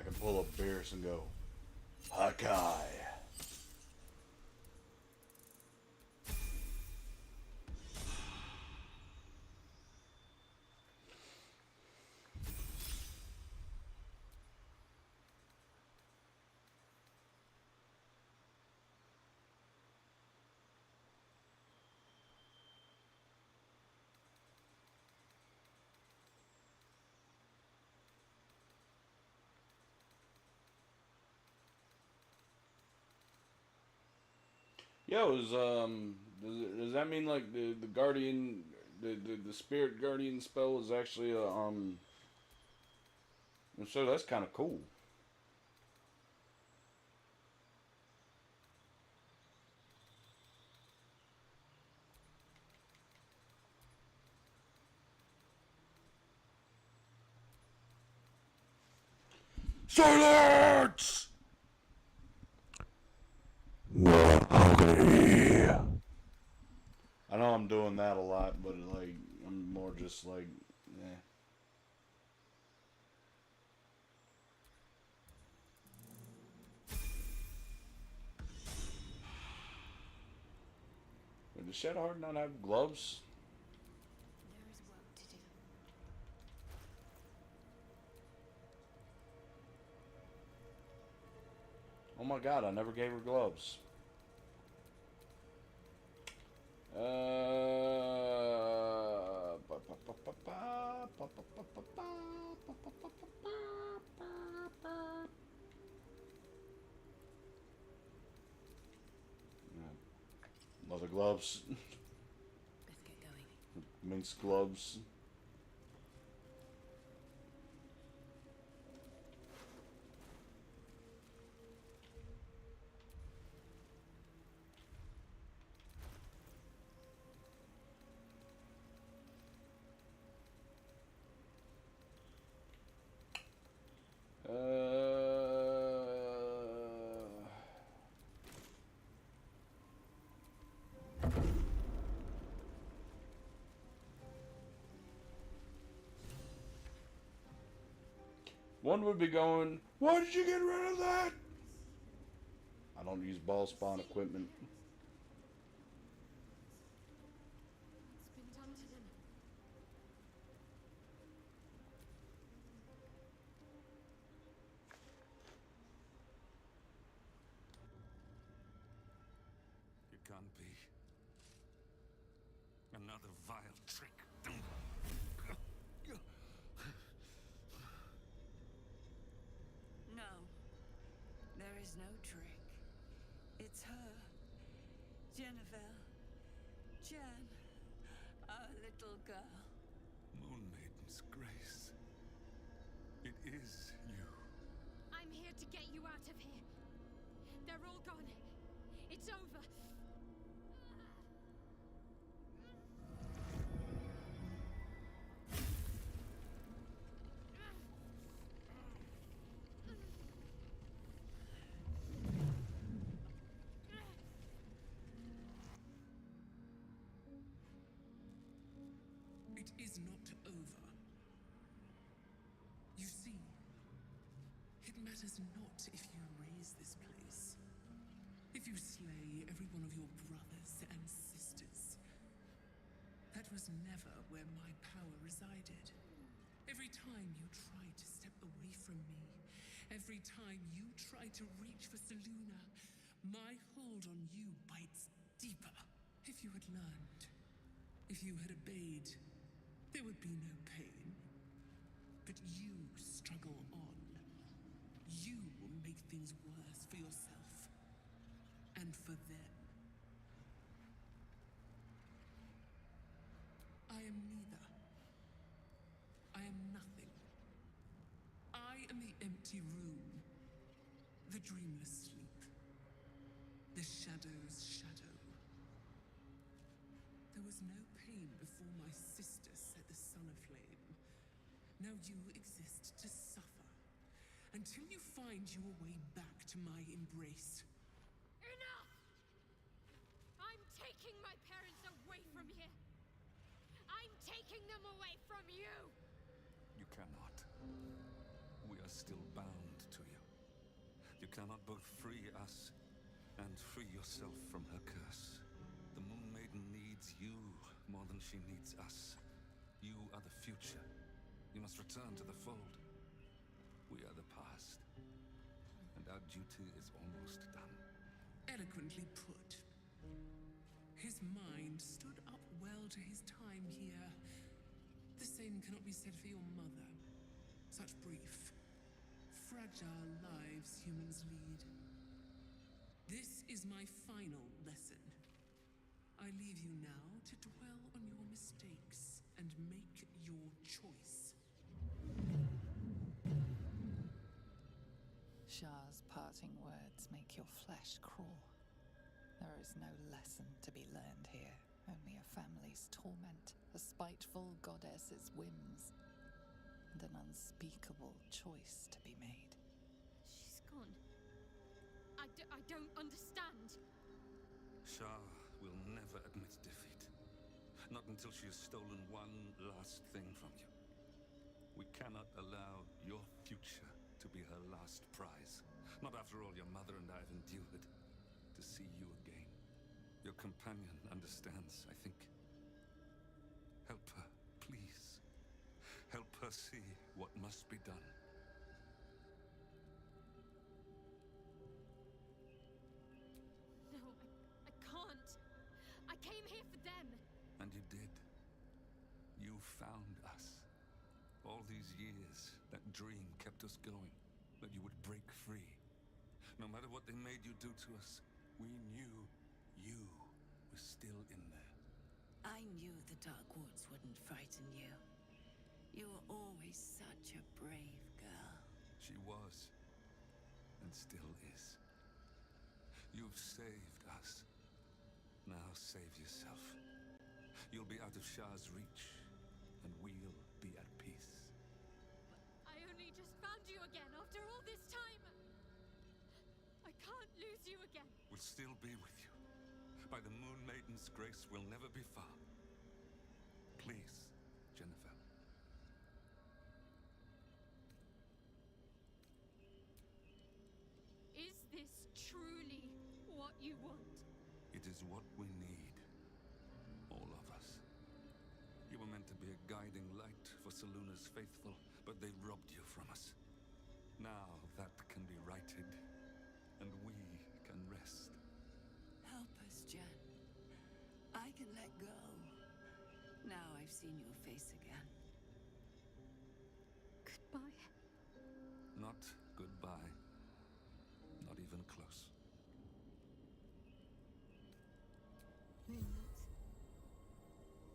can pull up Beerus and go, Hakai. Yo, does that mean like the guardian, the spirit guardian spell is actually a so that's kind of cool. Silence! Not ugly. I know I'm doing that a lot, but like I'm more just like, eh. Does Shadowheart not have gloves? There is work to do. Oh my god, I never gave her gloves. Leather gloves. Let's get going. Mince gloves. One would be going, why did you get rid of that? I don't use ball spawn equipment. What's been done to them? It can't be. Another vile trick. No. There is no trick. It's her. Jennifer. Jen. Our little girl. Moon Maiden's grace. It is you. I'm here to get you out of here. They're all gone. It's over. It is not over. You see, it matters not if you raise this place. If you slay every one of your brothers and sisters. That was never where my power resided. Every time you try to step away from me, every time you try to reach for Seluna, my hold on you bites deeper. If you had learned, if you had obeyed, there would be no pain. But you struggle on. You will make things worse for yourself. And for them. I am neither. I am nothing. I am the empty room. The dreamless sleep. The shadow's shadow. There was no pain before my sister set the sun aflame. Now you exist to suffer. Until you find your way back to my embrace. Enough! I'm taking my parents away from here. I'm taking them away from you. You cannot. We are still bound to cannot both free us and free yourself from her curse. The Moon Maiden needs you more than she needs us. You are the future. You must return to the fold. We are the past. And our duty is almost done. Eloquently put. His mind stood up well to his time here. The same cannot be said for your mother. Such brief, fragile lives humans lead. This is my final lesson. I leave you now to dwell on your mistakes and make your choice. Shah's parting words make your flesh crawl. There is no lesson to be learned here, only a family's torment, a spiteful goddess's whims, and an unspeakable choice to be made. She's gone. I don't understand. Shah will never admit defeat. Not until she has stolen one last thing from you. We cannot allow your future to be her last prize. Not after all your mother and I have endured. To see you again. Your companion understands, I think. Help her, please. Help her see what must be done. No, I can't. I came here for them. And you did. You found us. All these years, that dream kept us going. That you would break free. No matter what they made you do to us, we knew you were still in there. I knew the Dark Woods wouldn't frighten you. You were always such a brave girl. She was, and still is. You've saved us. Now save yourself. You'll be out of Shah's reach, and we'll be at peace. I only just found you again after all this time. I can't lose you again. We'll still be with you. By the Moon Maiden's grace, we'll never be far. Please, Jennifer. Is this truly what you want? It is what we need. All of us. You were meant to be a guiding light for Seluna's faithful, but they robbed you from us. Now that can be righted, and we can rest. Help us, Jen. I can let go. Now I've seen your face again. Goodbye. Not goodbye. Not even close. Moonlights.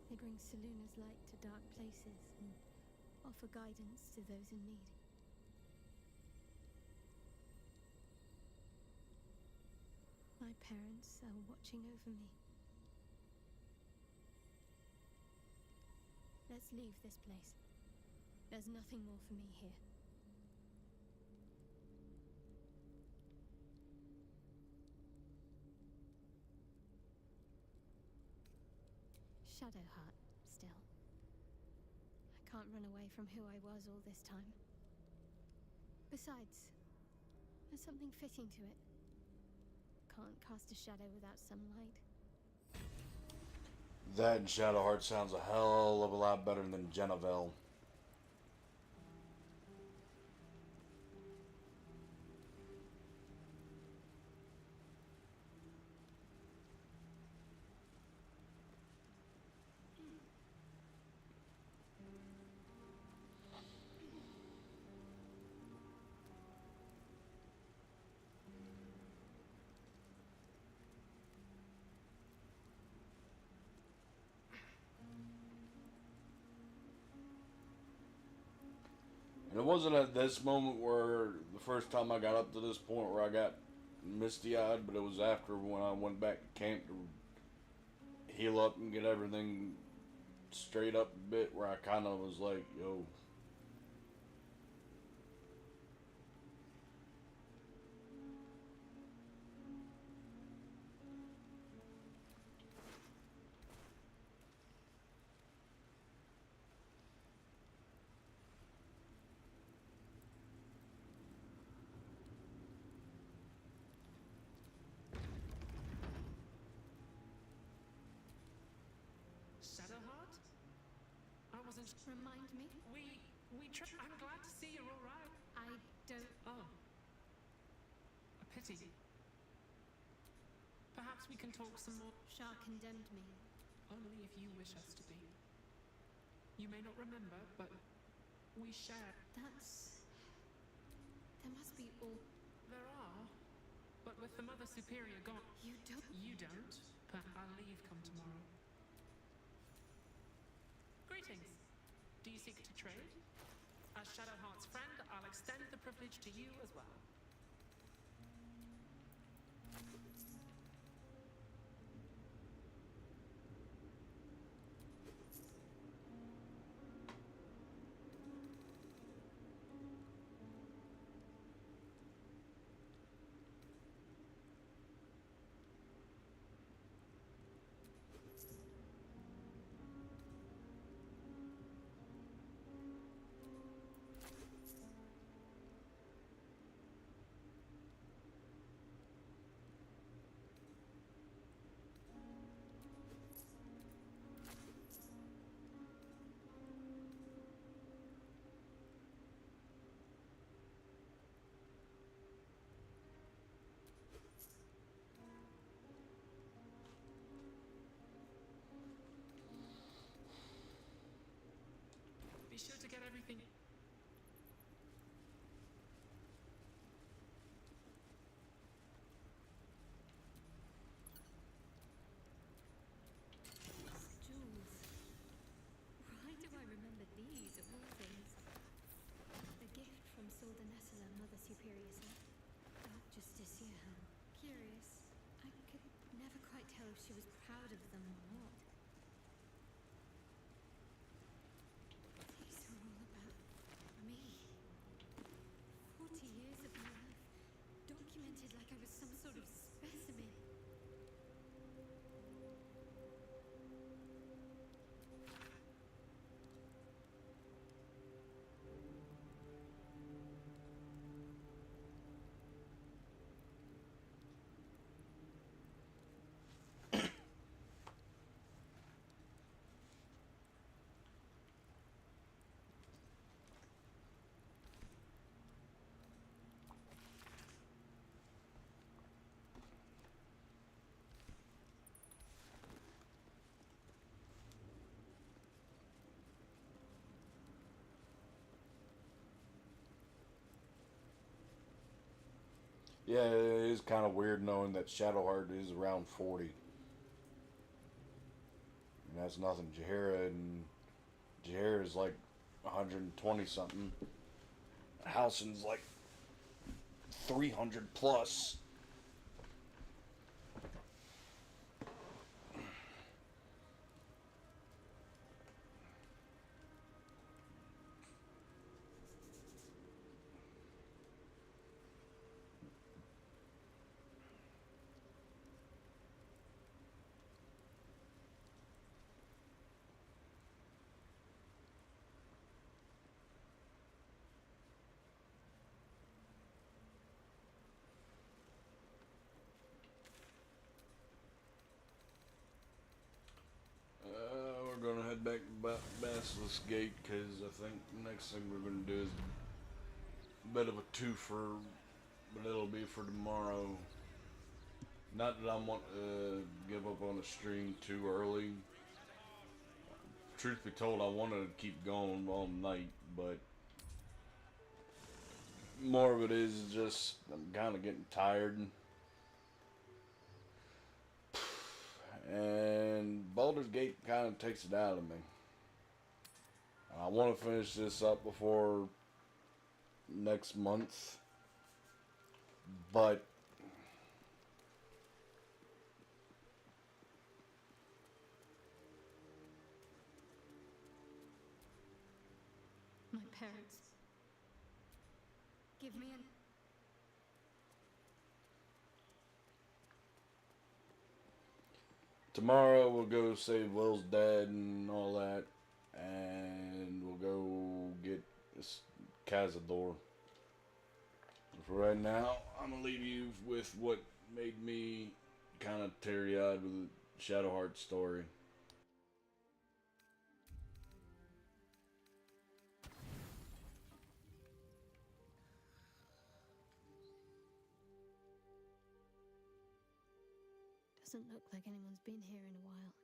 They bring Seluna's light to dark places and offer guidance to those in need. My parents are watching over me. Let's leave this place. There's nothing more for me here. Shadowheart, still. I can't run away from who I was all this time. Besides, there's something fitting to it. Can't cast a shadow without sunlight. That and Shadowheart sounds a hell of a lot better than Genevieve. And it wasn't at this moment where the first time I got up to this point where I got misty-eyed, but it was after when I went back to camp to heal up and get everything straight up a bit where I kind of was like, yo. Remind me? I'm glad to see you're all right. I don't... Oh. A pity. Perhaps we can talk some more. Shah condemned me. Only if you wish us to be. You may not remember, but we share. That's... There must be all... There are. But with the Mother Superior gone... You don't... You don't, but our leave come tomorrow. Greetings. Do you seek to trade? As Shadowheart's friend, I'll extend the privilege to you as well. Be sure to get everything... Jewels. Why do I remember these of all things? A gift from Soldanessala, Mother Superior said. Dark Justicia. Curious. I could never quite tell if she was proud of them or not. These are all about me. 40 years of my life, documented like I was some sort of specimen. Yeah, it is kind of weird knowing that Shadowheart is around 40. And that's nothing. Jaheira is like 120 something. Halsin's like 300 plus. We're gonna head back to Basilisk Gate because I think the next thing we're gonna do is a bit of a twofer, but it'll be for tomorrow. Not that I want to give up on the stream too early. Truth be told, I wanted to keep going all night, but more of it is just I'm kind of getting tired. And Baldur's Gate kind of takes it out of me. I want to finish this up before next month, but My parents. Give me an... tomorrow we'll go save Will's dad and all that, and we'll go get this Cazador. For right now, I'm gonna leave you with what made me kind of teary-eyed with the Shadowheart story. Doesn't look like anyone's been here in a while.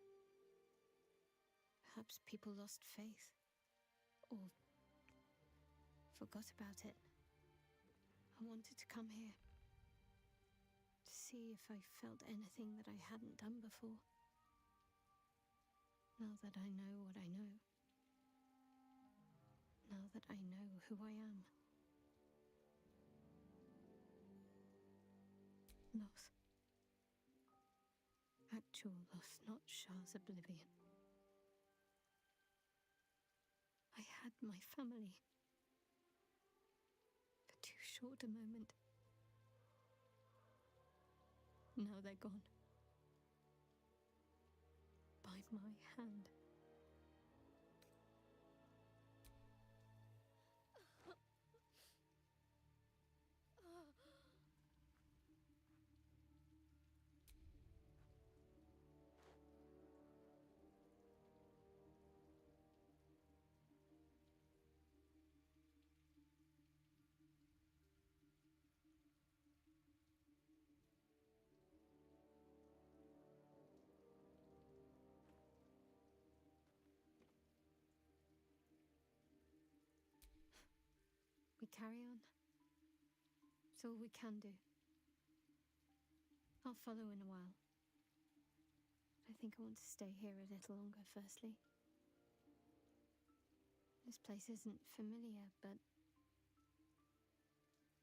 Perhaps people lost faith. Or forgot about it. I wanted to come here. To see if I felt anything that I hadn't done before. Now that I know what I know. Now that I know who I am. Loss. Actual loss, not Shah's oblivion. I had my family. For too short a moment. Now they're gone. By my hand. We carry on. It's all we can do. I'll follow in a while. I think I want to stay here a little longer, firstly. This place isn't familiar, but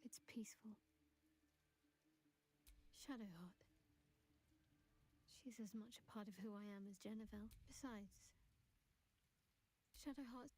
it's peaceful. Shadowheart. She's as much a part of who I am as Jennifer. Besides, Shadowheart